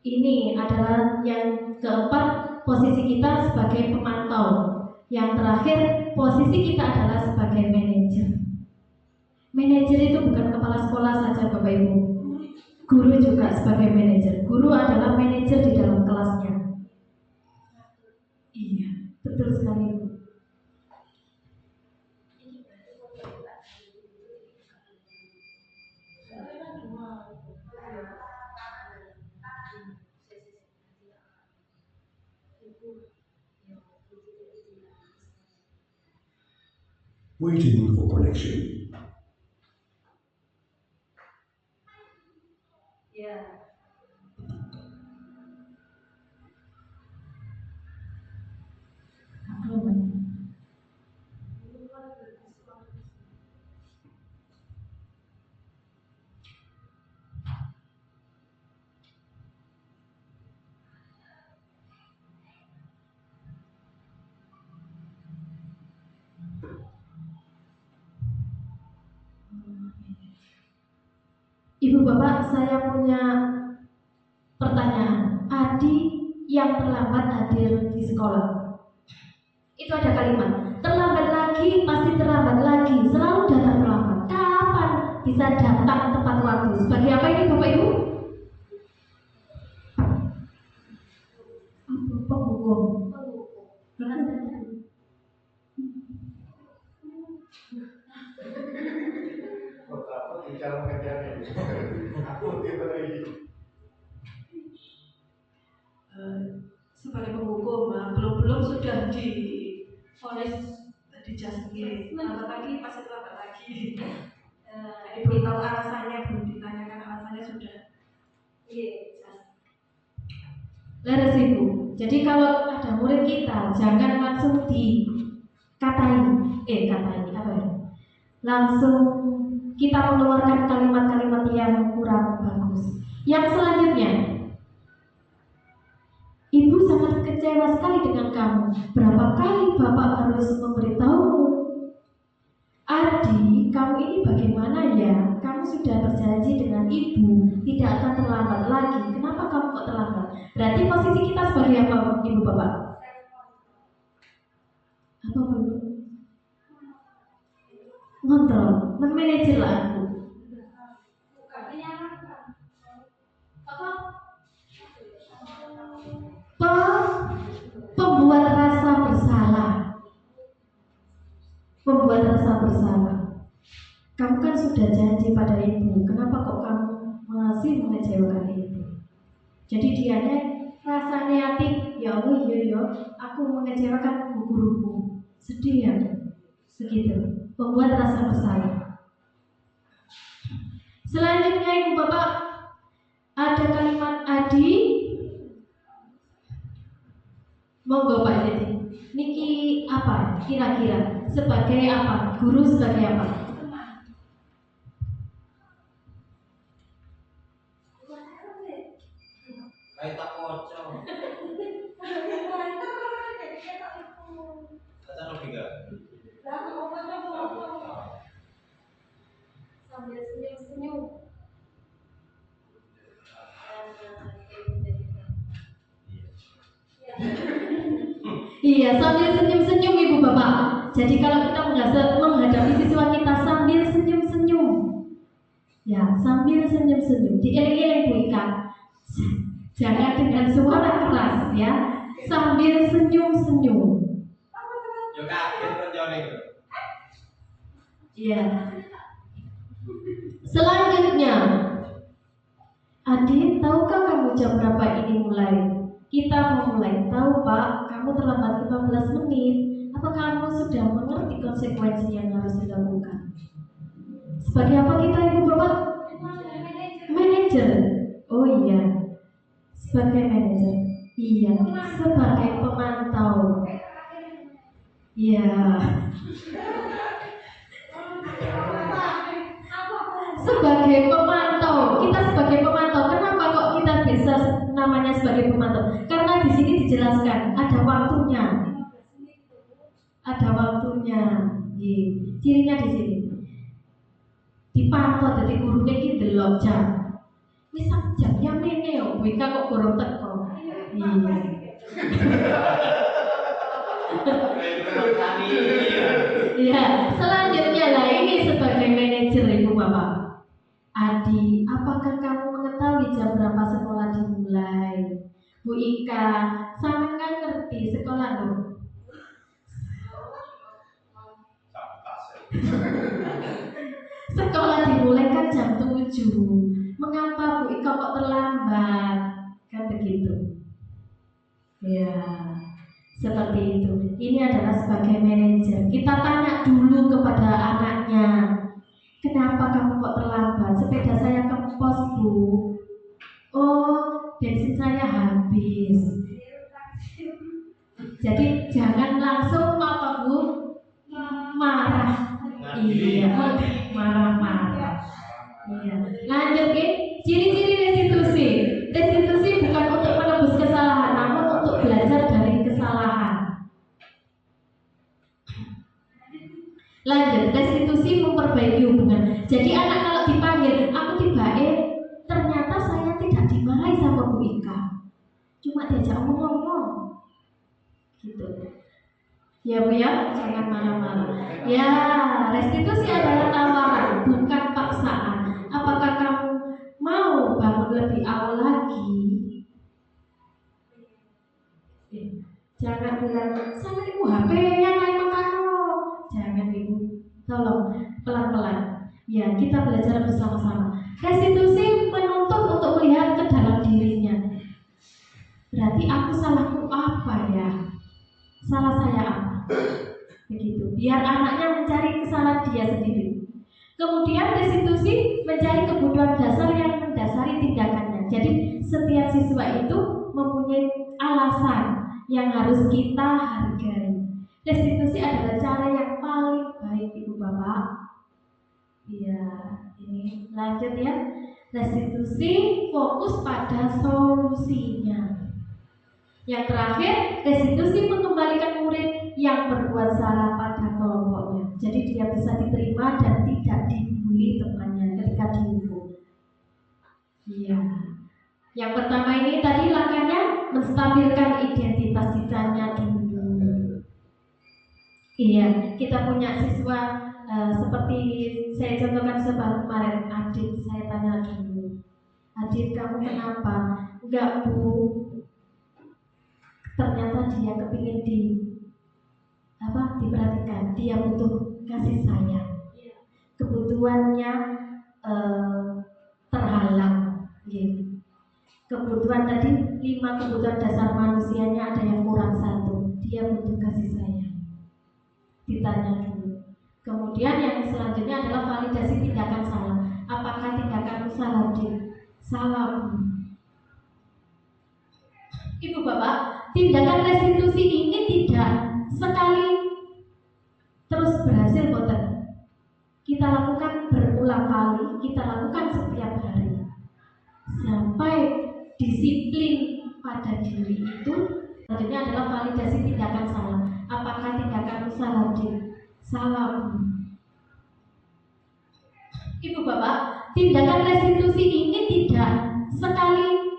Ini adalah yang keempat, posisi kita sebagai pemantau. Yang terakhir, posisi kita adalah sebagai manajer. Manajer itu bukan kepala sekolah saja Bapak Ibu. Guru juga sebagai manajer. Guru adalah manajer di dalam kelasnya. Iya, betul sekali Bu. Waiting for connection. Ya. Ibu Bapak, saya punya pertanyaan. Adik yang terlambat hadir di sekolah, itu ada kalimat terlambat lagi, pasti terlambat lagi, selalu datang terlambat. Kapan bisa datang tepat waktu? Sebagai apa ini Bapak Ibu? Penghukum. Sebagai penghukum, belum sudah divonis dijasmi, tambah lagi pasti terlambat lagi. Belum tahu alasannya, belum ditanyakan alasannya sudah. Leres Ibu. Jadi kalau ada murid kita, jangan langsung langsung kita mengeluarkan kalimat-kalimat yang kurang bagus. Yang selanjutnya, Ibu sangat kecewa sekali dengan kamu. Berapa kali Bapak harus memberitahumu? Adi, kamu ini bagaimana ya? Kamu sudah berjanji dengan Ibu tidak akan terlambat lagi. Kenapa kamu kok terlambat? Berarti posisi kita sebagai apa, Ibu Bapak? Apa Bu? Ngontrol, manajer lah aku. Pembuat rasa bersalah. Pembuat rasa bersalah. Kamu kan sudah janji pada Ibu, kenapa kok kamu masih mengecewakan Ibu? Jadi dianya rasa negatif, ya Allah, iya, aku mengecewakan guruku. Sedih ya, segitu. Pembuat rasa bersalah. Selanjutnya Ibu Bapak, ada kalimat Adi. Monggo Pak Jadi. Niki apa kira-kira? Sebagai apa? Guru sebagai apa? Kayak tak kocok. Kata lebih sambil senyum-senyum. Iya, sambil senyum-senyum Ibu Bapak. Jadi kalau kita menghadapi siswa kita sambil senyum-senyum. Ya, sambil senyum-senyum. Dieling-eling Bu Ika. Jangan dengan suara keras ya. Sambil senyum-senyum. Yo kaget kok jane. Iya. Selanjutnya, Adit, tahukah kamu jam berapa ini mulai? Kita mau mulai. Tahu Pak, kamu terlambat 15 menit. Apa kamu sudah mengerti konsekuensi yang harus dilakukan? Sebagai apa kita Ibu Bapak? Manajer. Oh iya. Sebagai manajer. Iya. Sebagai pemantau. Iya. Sebagai pemantau. Kita sebagai pemantau. Kenapa kok kita bisa namanya sebagai pemantau? Karena di sini dijelaskan ada waktunya. Ada waktunya. Cirinya di sini. Dipantau dari gurunya ki delok jam. Wis sak jam ya mene yo, kowe kok gorong teko. Iya, selanjutnya lah ini sebagai manajer Ibu Bapak. Adi, apakah kamu mengetahui jam berapa sekolah dimulai? Bu Ika, sama kan ngerti sekolah loh. Sekolah dimulai kan jam 7. Mengapa Bu Ika kok terlambat? Kan begitu. Ya, seperti itu. Ini adalah sebagai manajer. Kita tanya dulu kepada anaknya, kenapa kamu kok terlambat? Sepeda saya kempos Bu. Oh, bensin saya habis. Jadi jangan langsung apa Bu? Marah. Iya, marah-marah. Iya. Lanjut ya. Ciri-ciri restitusi. Restitusi bukan untuk menebus kesalahan, namun untuk belajar dari kesalahan. Lanjut, restitusi memperbaiki hubungan. Jadi anak kalau dipanggil, aku ternyata saya tidak dimarahi sama Bu Ika, cuma diajak ngomong-ngomong, gitu. Ya Bu ya, jangan marah-marah. Ya, restitusi adalah tawaran, bukan paksaan. Apakah kamu mau bangun lebih awal lagi? Jangan bilang, sama ibu HP yang lain makan. Jangan Ibu, tolong pelan-pelan. Ya, kita belajar bersama-sama. Restitusi menuntut untuk melihat ke dalam dirinya. Berarti aku salahku apa ya? Salah saya apa? Begitu. Biar anaknya mencari kesalahan dia sendiri. Kemudian restitusi mencari kebutuhan dasar yang mendasari tindakannya. Jadi setiap siswa itu mempunyai alasan yang harus kita hargai. Restitusi adalah cara yang paling baik Ibu Bapak. Iya, ini lanjut ya. Restitusi fokus pada solusinya. Yang terakhir, restitusi mengembalikan murid yang berbuat salah pada kelompoknya. Jadi dia bisa diterima dan tidak dibully temannya ketika dihukum. Iya. Yang pertama ini tadi langkahnya menstabilkan identitas, ditanya dulu. Iya, kita punya siswa seperti saya contohkan kemarin, Adit, saya tanya dulu, Adit kamu kenapa? Enggak Bu, ternyata dia kepingin diperhatikan, dia butuh kasih sayang, kebutuhannya terhalang, gitu. Kebutuhan tadi 5 kebutuhan dasar manusianya ada yang kurang 1, dia butuh kasih sayang, ditanya dulu. Kemudian yang selanjutnya adalah validasi tindakan salah. Apakah tindakanmu salah? Salah. Ibu Bapak, tindakan restitusi ini tidak sekali terus berhasil, boten. Kita lakukan berulang kali, kita lakukan setiap hari sampai disiplin pada diri itu. Selanjutnya adalah validasi tindakan salah. Apakah tindakanmu salah? Salah. Ibu Bapak, tindakan restitusi ini tidak sekali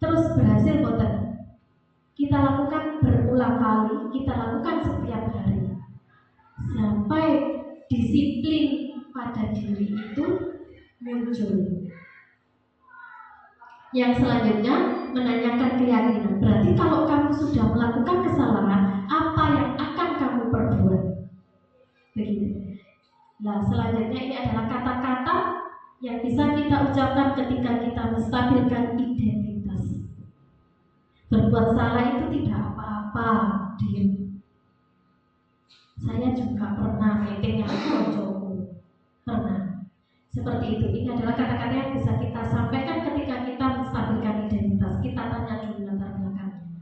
terus berhasil, boten. Kita lakukan berulang kali, kita lakukan setiap hari sampai disiplin pada diri itu muncul. Yang selanjutnya menanyakan keyakinan. Berarti kalau kamu sudah melakukan kesalahan, apa yang akan kamu perbuat? Begitu. Nah, selanjutnya ini adalah kata-kata yang bisa kita ucapkan ketika kita menstabilkan identitas. Berbuat salah itu tidak apa-apa, diam. Saya juga pernah meeting yang koncoku, pernah. Seperti itu. Ini adalah kata-kata yang bisa kita sampaikan ketika kita menstabilkan identitas. Kita tanya dulu latar belakangnya.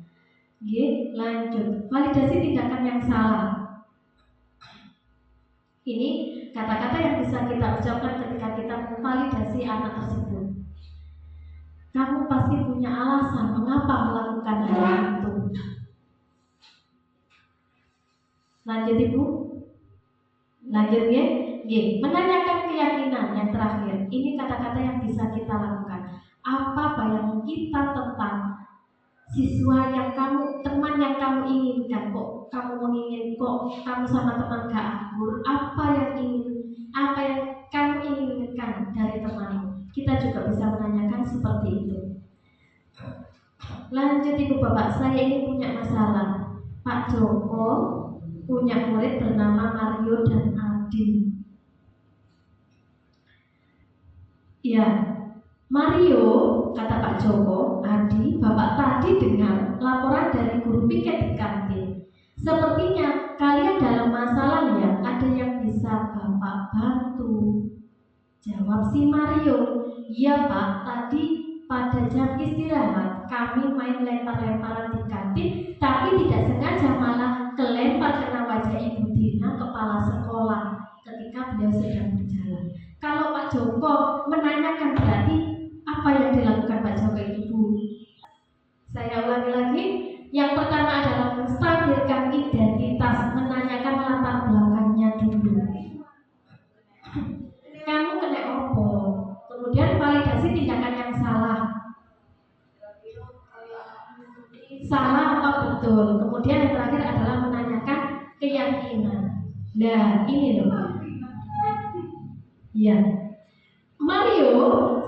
Oke, lanjut. Validasi tindakan yang salah. Ini kata-kata yang bisa kita ucapkan ketika kita memvalidasi anak tersebut. Kamu pasti punya alasan mengapa melakukan hal itu. Lanjut Ibu. Lanjut ya. Menanyakan keyakinan yang terakhir. Ini kata-kata yang bisa kita lakukan. Apa bayangan kita tentang siswa yang kamu, teman yang kamu inginkan? Kok kamu menginginkan, kok kamu sama teman gak akur? Apa yang kamu inginkan dari temanmu? Kita juga bisa menanyakan seperti itu. Lanjut Ibu Bapak, saya ini punya masalah. Pak Joko punya murid bernama Mario dan Adi. Ya, Mario, kata Pak Joko, Adi, Bapak tadi dengar laporan dari guru piket di kantin. Sepertinya kalian dalam masalah ya, ada yang bisa Bapak bantu. Jawab si Mario, iya Pak, tadi pada jam istirahat kami main lempar-lemparan di kantin, tapi tidak sengaja malah kelempar kena wajah Ibu Dina, kepala sekolah, ketika beliau sedang berjalan. Kalau Pak Joko menanyakan berarti apa yang dilakukan Pak Joko itu? Saya ulangi lagi. Yang pertama adalah menstabilkan identitas, menanyakan latar belakangnya dulu. Kamu kena opo? Kemudian validasi tindakan yang salah. Salah apa betul? Kemudian yang terakhir adalah menanyakan keyakinan. Nah, ini loh. Ya, Mario,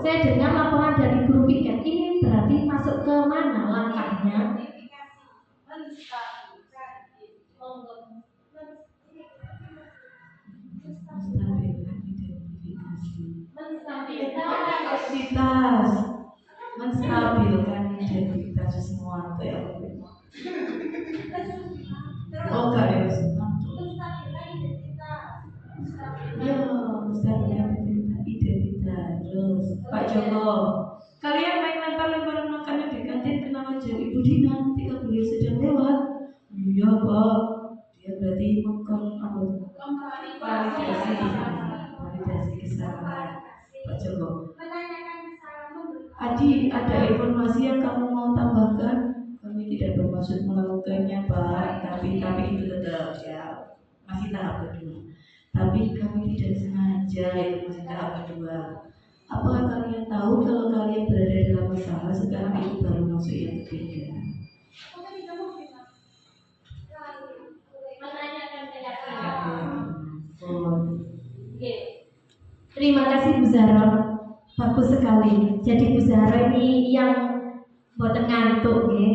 saya dengar laporan dari guru piket. Ini berarti masuk ke mana langkahnya? Menstabilkan identitas semua itu ya. Oh, enggak ya, ya, menstabilkan identitas. Terus, Pak Joko, kalian main lempar-lemparan makanan di kantin kena wajah Ibu Dina ketika beliau sedang lewat. Iya Pak, dia berarti validasi kesalahan. Pak Joko, Adi, ada informasi yang kamu mau tambahkan? Kami tidak bermaksud melakukannya Pak, tapi itu tetap ya masih tahap kedua. Tapi kami tidak sengaja, itu masih tahap kedua. Apakah kalian tahu kalau kalian berada dalam masalah sekarang itu baru masuk yang ketiga? Menanyakan keyakinan. Terima kasih Bu Zara, bagus sekali. Jadi Bu Zara ini yang boten ngantuk ya.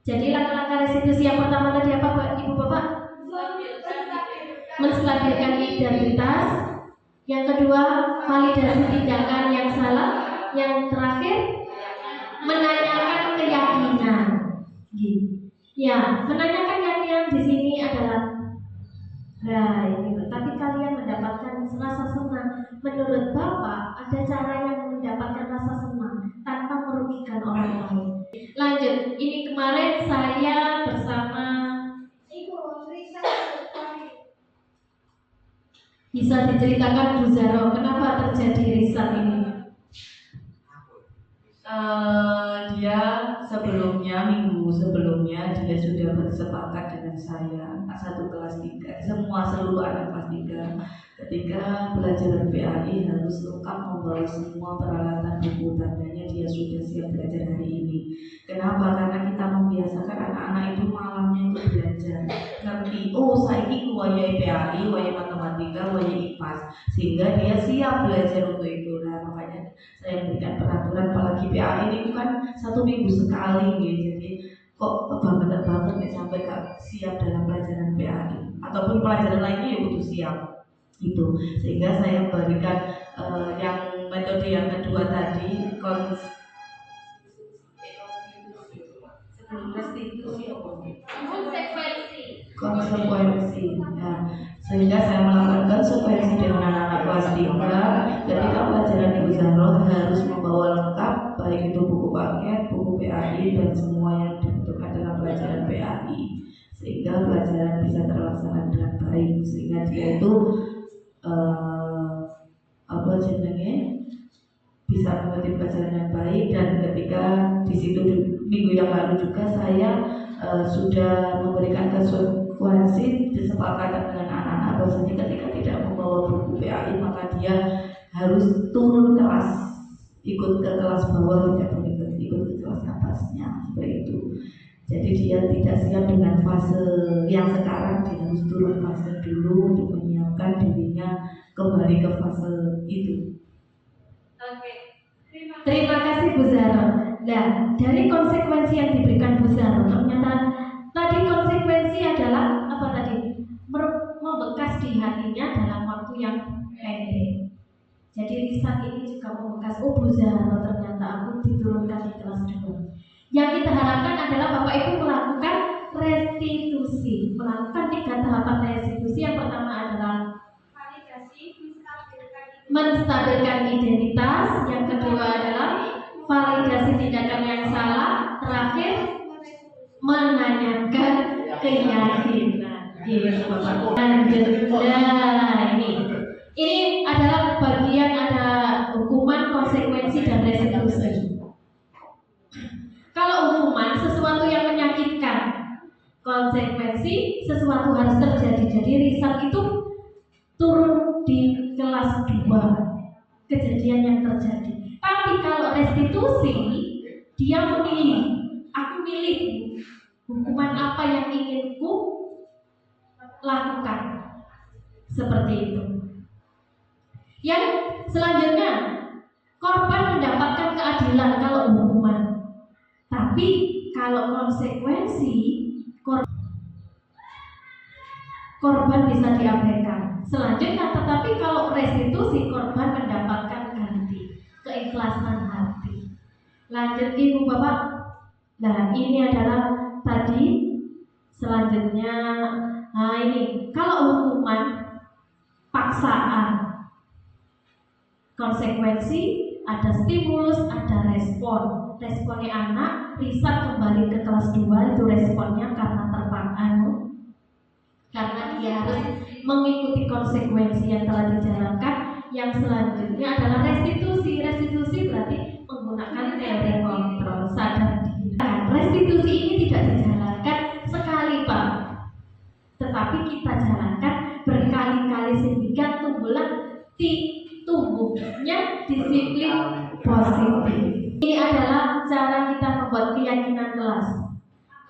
Jadi langkah-langkah restitusi yang pertama tadi apa Ibu Bapak? Menstabilkan identitas. Yang kedua, validasi tindakan yang salah. Yang terakhir, menanyakan keyakinan. Ya, menanyakan keyakinan di sini adalah tapi kalian mendapatkan rasa senang. Menurut Bapak, ada cara yang mendapatkan rasa senang tanpa merugikan orang lain. Lanjut, ini kemarin saya bersama bisa diceritakan Bu Zaro, kenapa terjadi riset ini? Dia minggu sebelumnya dia sudah bersepakat dengan saya satu kelas 3, seluruh anak kelas 3, ketika pelajaran PAI harus lengkap membawa semua peralatan buku tandanya dia sudah siap belajar hari ini. Kenapa? Karena kita membiasakan anak-anak itu malamnya itu belajar ngerti, saiki wayai PAI, wayai matematika, wayai IPAS, sehingga dia siap belajar untuk itu. Nah, makanya saya berikan peraturan, apalagi PAI ini kan 1 minggu sekali gitu. Jadi kok kebangetan banget nih sampai gak siap dalam pelajaran PAI ataupun pelajaran lainnya ya butuh siap itu. Sehingga saya berikan yang metode yang kedua tadi, konsekuensi. Nah, sehingga saya melakukan konsekuensi dengan anak-anak kelas 3 ketika pelajaran Ibu Zahro harus membawa lengkap, baik itu buku paket, buku PAI, dan semua yang dibutuhkan dalam pelajaran PAI, sehingga pelajaran bisa terlaksana dengan baik, sehingga dia itu bisa mengikuti pelajaran yang baik. Dan ketika di situ minggu yang lalu juga saya sudah memberikan konsekuensi disepakatan dengan anak-anak bahwasanya ketika tidak membawa buku PAI maka dia harus turun kelas, ikut ke kelas bawah, tidak boleh ikut ke kelas atasnya, seperti itu. Jadi dia tidak siap dengan fase yang sekarang, dia harus turun fase dulu untuk menyiapkan dirinya kembali ke fase itu. Oke, terima kasih Bu Zahro. Nah, dari konsekuensi yang diberikan Bu Zahro, ternyata tadi konsekuensi adalah apa tadi? Membekas di hatinya dalam waktu yang pendek. Jadi lisan ini juga membekas. Bu Zahro, ternyata aku diturunkan di kelas 2. Yang kita harapkan adalah Bapak Ibu melakukan restitusi, melakukan 3 tahapan restitusi. Yang pertama adalah menstabilkan identitas, yang kedua adalah validasi tindakan yang salah, terakhir menanyakan keyakinan. Nah, ini adalah bagian ada hukuman, konsekuensi, dan restitusi. Kalau hukuman sesuatu yang menyakitkan, konsekuensi sesuatu harus terjadi. Jadi Rizal itu turun di kelas 2, kejadian yang terjadi. Tapi kalau restitusi, dia memilih, aku milih hukuman apa yang ingin ku lakukan, seperti itu. Yang selanjutnya, korban mendapatkan keadilan kalau hukuman. Tapi kalau konsekuensi, korban bisa diabaikan. Selanjutnya, tetapi kalau restitusi, korban mendapatkan ganti, keikhlasan hati. Lanjut Ibu Bapak. Nah, ini adalah tadi. Selanjutnya, nah ini kalau hukuman paksaan, konsekuensi ada stimulus, ada respon. Responnya anak Risa kembali ke kelas 2 itu responnya karena terpaksa, karena dia harus mengikuti konsekuensi yang telah dijalankan. Yang selanjutnya adalah restitusi. Restitusi berarti menggunakan teori kontrol sadar diri. Restitusi ini tidak dijalankan sekali Pak, tetapi kita jalankan berkali-kali sehingga tumbuhnya disiplin positif. Ini adalah cara kita membuat keyakinan kelas.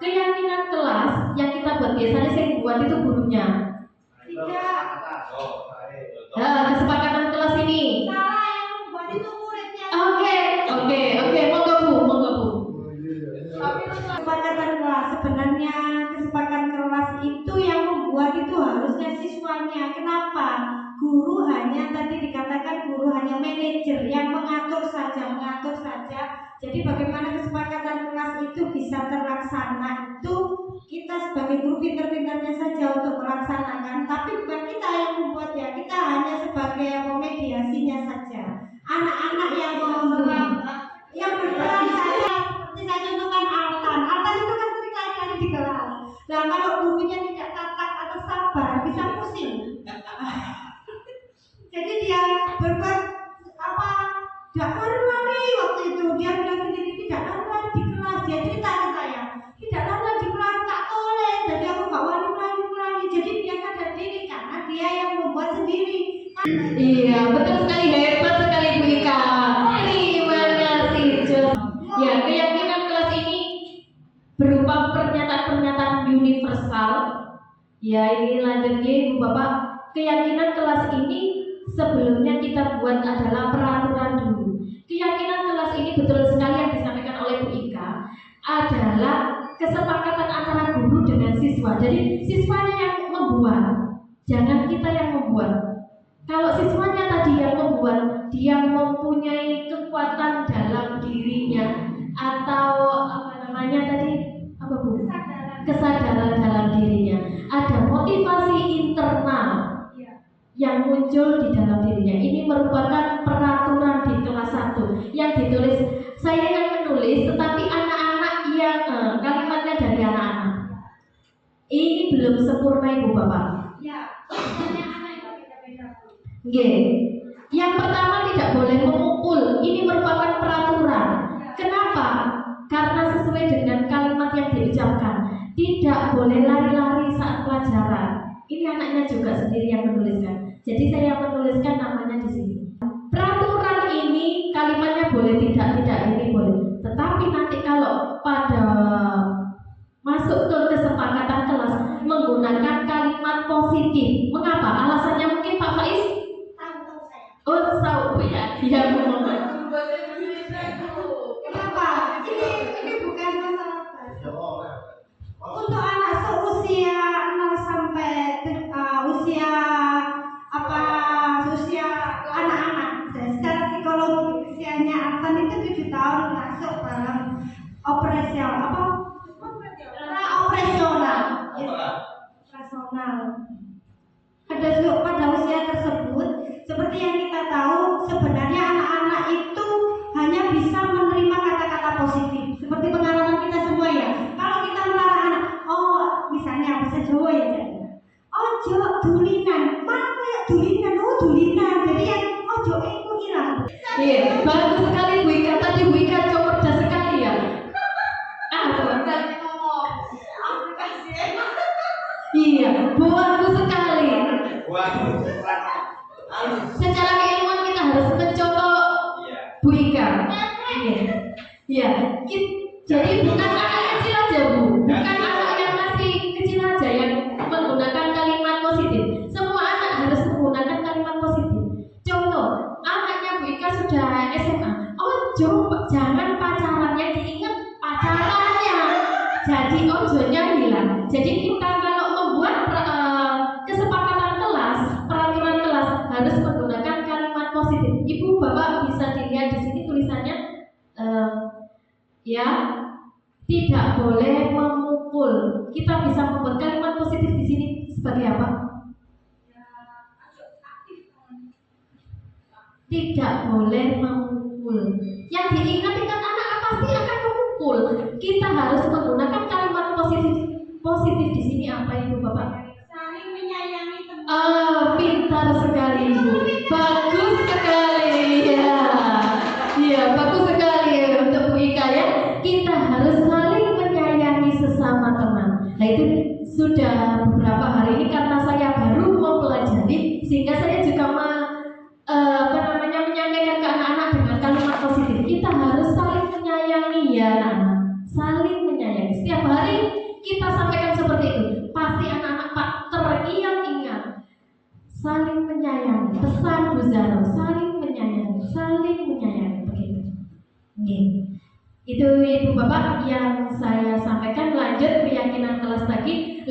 Keyakinan kelas yang kita buat biasanya saya buat itu gurunya. Kesepakatan kelas ini. Salah yang membuat itu muridnya. Oke, monggo Bu. Kesepakatan kelas, sebenarnya kesepakatan kelas itu yang membuat itu harusnya siswanya. Kenapa? Guru hanya tadi dikatakan guru hanya manajer yang mengatur saja. Jadi bagaimana kesepakatan kelas itu bisa terlaksana itu kita sebagai guru pintar-pintarnya saja untuk melaksanakan, tapi bukan kita yang membuatnya. Kita hanya sebagai mediasinya saja. Anak-anak yang membuat, yang berperan saja. Seperti saya contohkan Altan itu kan sering kali di kelas. Nah kalau gurunya tidak tatak atau sabar bisa pusing. Jadi dia berbuat apa? Tidak lari waktu itu dia bilang Iya, betul sekali, hebat sekali Bu Ika. Terima kasih, Jos. Ya, keyakinan kelas ini berupa pernyataan-pernyataan universal. Ya, ini lanjut Bu Bapak. Keyakinan kelas ini sebelumnya kita buat adalah peraturan dulu. Keyakinan kelas ini betul sekali yang disampaikan oleh Bu Ika adalah kesepakatan antara guru dengan siswa. Jadi siswanya yang membuat, jangan kita yang membuat. Kalau siswanya tadi yang membuat, dia mempunyai kekuatan dalam dirinya atau kesadaran dalam dirinya, ada motivasi internal yang muncul di dalam dirinya. Ini merupakan peraturan di kelas 1 yang ditulis. Saya yang menulis, tetapi anak-anak yang kalimatnya dari anak-anak. Ini belum sempurna Ibu Bapak. Ya, misalnya anak itu beda-beda. Yang pertama, tidak boleh memukul. Ini merupakan peraturan. Kenapa? Karena sesuai dengan kalimat yang diucapkan. Tidak boleh lari-lari saat pelajaran. Ini anaknya juga sendiri yang menuliskan. Jadi saya menuliskan namanya di sini. Peraturan ini kalimatnya boleh tidak ini boleh. Tetapi nanti kalau pada masuk ke kesepakatan kelas menggunakan kalimat positif. Mengapa? Alasannya mungkin Pak Faiz? Tahu saya. Oh, tahu Bu ya. Iya, Bu. Kenapa? Ini bukan masalah bahasa. Untuk anak seusia 0 sampai usia anak-anak. Secara psikologi usianya Artan itu 7 tahun masuk dalam operasional. Pada usia tersebut, seperti yang kita tahu, sebenarnya anak-anak itu hanya bisa menerima kata-kata positif. Seperti pengalaman kita semua ya. Kalau kita melarang anak, misalnya bahasa Jawa ya, ojo dulinan, mana kayak dulinan, dulinan. Jadi yang ojo itu hilang. Iya, bagus sekali Bu Ika. Tadi Bu Ika cerdas sekali ya. Iya, bagus sekali. Secara keilmuan kita harus mencontoh Bu Ika. Iya. Jadi bukan anak kecil aja Bu, bukan anak yang masih kecil aja yang menggunakan kalimat positif. Semua anak harus menggunakan kalimat positif. Contoh, anaknya Bu Ika sudah SMA. Jangan pacarannya, diingat pacarannya. Jadi ojonya hilang. Jadi kita kalau membuat kesepakatan kelas, peraturan kelas harus menggunakan kalimat positif. Ibu Bapak bisa dilihat di sini tulisannya, tidak boleh memukul. Kita bisa membuat kalimat positif di sini sebagai apa? Tidak boleh memukul. Yang diingat-ingat anak pasti akan memukul. Kita harus menggunakan kalimat positif di sini apa Ibu Bapak? Saling menyayangi teman. Pintar sekali Ibu. Bagus sekali ya. Iya, bagus sekali untuk Bu Ika ya. Kita harus saling menyayangi sesama teman. Nah itu sudah beberapa hari ini karena saya baru mempelajari, sehingga saya juga menyampaikan ke anak-anak dengan kalimat positif. Kita harus saling menyayangi ya anak-anak. Saling menyayangi. Setiap hari kita sampaikan seperti itu. Pasti anak-anak Pak teringat-ingat. Saling menyayangi. Pesan Bu Zaro, saling menyayangi, saling menyayangi begitu. Itu Ibu Bapak yang saya sampaikan. Lanjut keyakinan kelas tadi.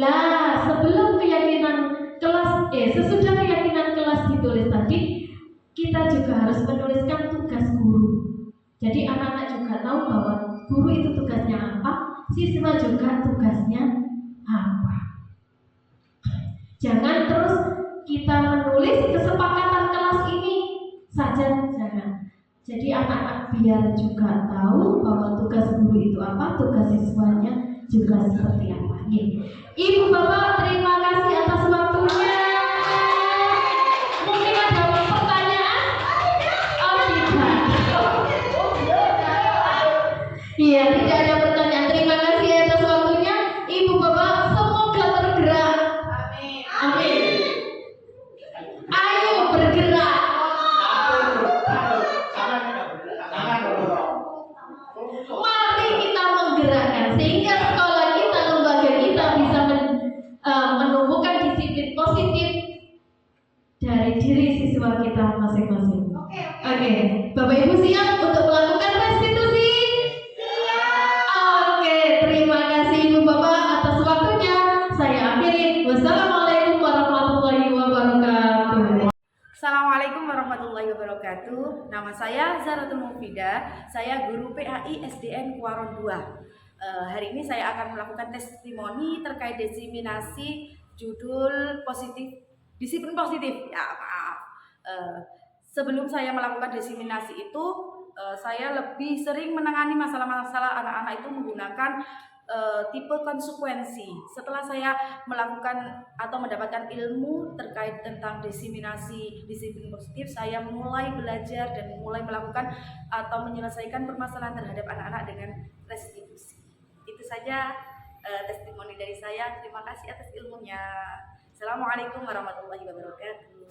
Sebelum keyakinan kelas sesudah keyakinan kelas ditulis tadi, kita juga harus menuliskan tugas guru. Jadi anak-anak juga tahu bahwa guru itu tugasnya apa, siswa juga tugasnya apa. Jangan terus kita menulis kesepakatan kelas ini saja, jangan. Jadi anak-anak biar juga tahu bahwa tugas guru itu apa, tugas siswanya juga seperti apa. Ibu Bapak, terima kasih atas waktunya. Mungkin ada pertanyaan? Iya, tidak ada pertanyaan. Terima kasih atas waktunya. Ibu Bapak, semoga tergerak. Amin. Ayo bergerak. masing-masing. Oke. Oke, Bapak Ibu siap untuk melakukan restitusi? Oke, terima kasih Ibu Bapak atas waktunya. Saya akhiri. Wassalamualaikum warahmatullahi wabarakatuh. Assalamualaikum warahmatullahi wabarakatuh. Nama saya Zaratul Mufidah. Saya guru PAI SDN Kuaron 2. Hari ini saya akan melakukan testimoni terkait desiminasi judul disiplin positif. Ya, maaf. Sebelum saya melakukan desiminasi itu, saya lebih sering menangani masalah-masalah anak-anak itu menggunakan tipe konsekuensi. Setelah saya melakukan atau mendapatkan ilmu terkait tentang desiminasi disiplin positif, saya mulai belajar dan mulai melakukan atau menyelesaikan permasalahan terhadap anak-anak dengan restitusi. Itu saja testimoni dari saya. Terima kasih atas ilmunya. Assalamualaikum warahmatullahi wabarakatuh.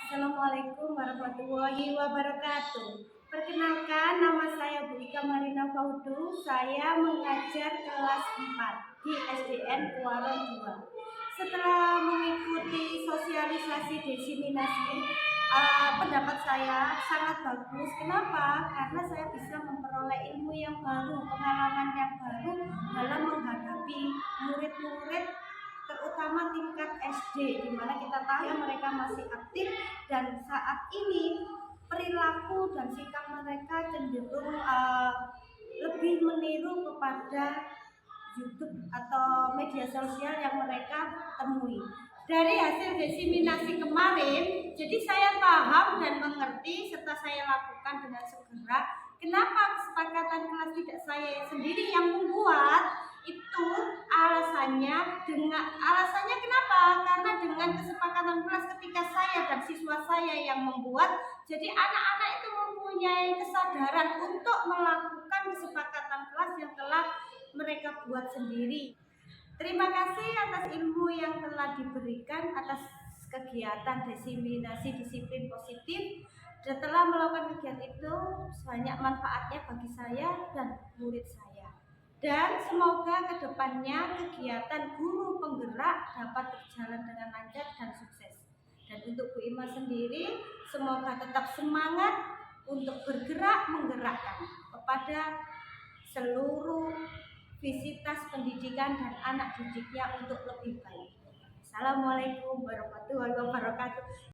Assalamualaikum warahmatullahi wabarakatuh. Perkenalkan, nama saya Bu Ika Marina Faudu. Saya mengajar kelas 4 di SDN Kuaron 2. Setelah mengikuti sosialisasi desiminasi, pendapat saya sangat bagus. Kenapa? Karena saya bisa memperoleh ilmu yang baru, pengalaman yang baru dalam menghadapi murid-murid terutama tingkat SD, di mana kita tahu mereka masih aktif dan saat ini perilaku dan sikap mereka cenderung lebih meniru kepada YouTube atau media sosial yang mereka temui. Dari hasil desiminasi kemarin, jadi saya paham dan mengerti setelah saya lakukan dengan segera kenapa kesepakatan kelas tidak saya sendiri yang membuat. Itu alasannya kenapa? Karena dengan kesepakatan kelas ketika saya dan siswa saya yang membuat, jadi anak-anak itu mempunyai kesadaran untuk melakukan kesepakatan kelas yang telah mereka buat sendiri. Terima kasih atas ilmu yang telah diberikan atas kegiatan desiminasi disiplin positif. Dan telah melakukan kegiatan itu banyak manfaatnya bagi saya dan murid saya. Dan semoga kedepannya kegiatan guru penggerak dapat berjalan dengan lancar dan sukses. Dan untuk Bu Ima sendiri, semoga tetap semangat untuk bergerak menggerakkan kepada seluruh visitas pendidikan dan anak didiknya untuk lebih baik. Assalamualaikum warahmatullahi wabarakatuh.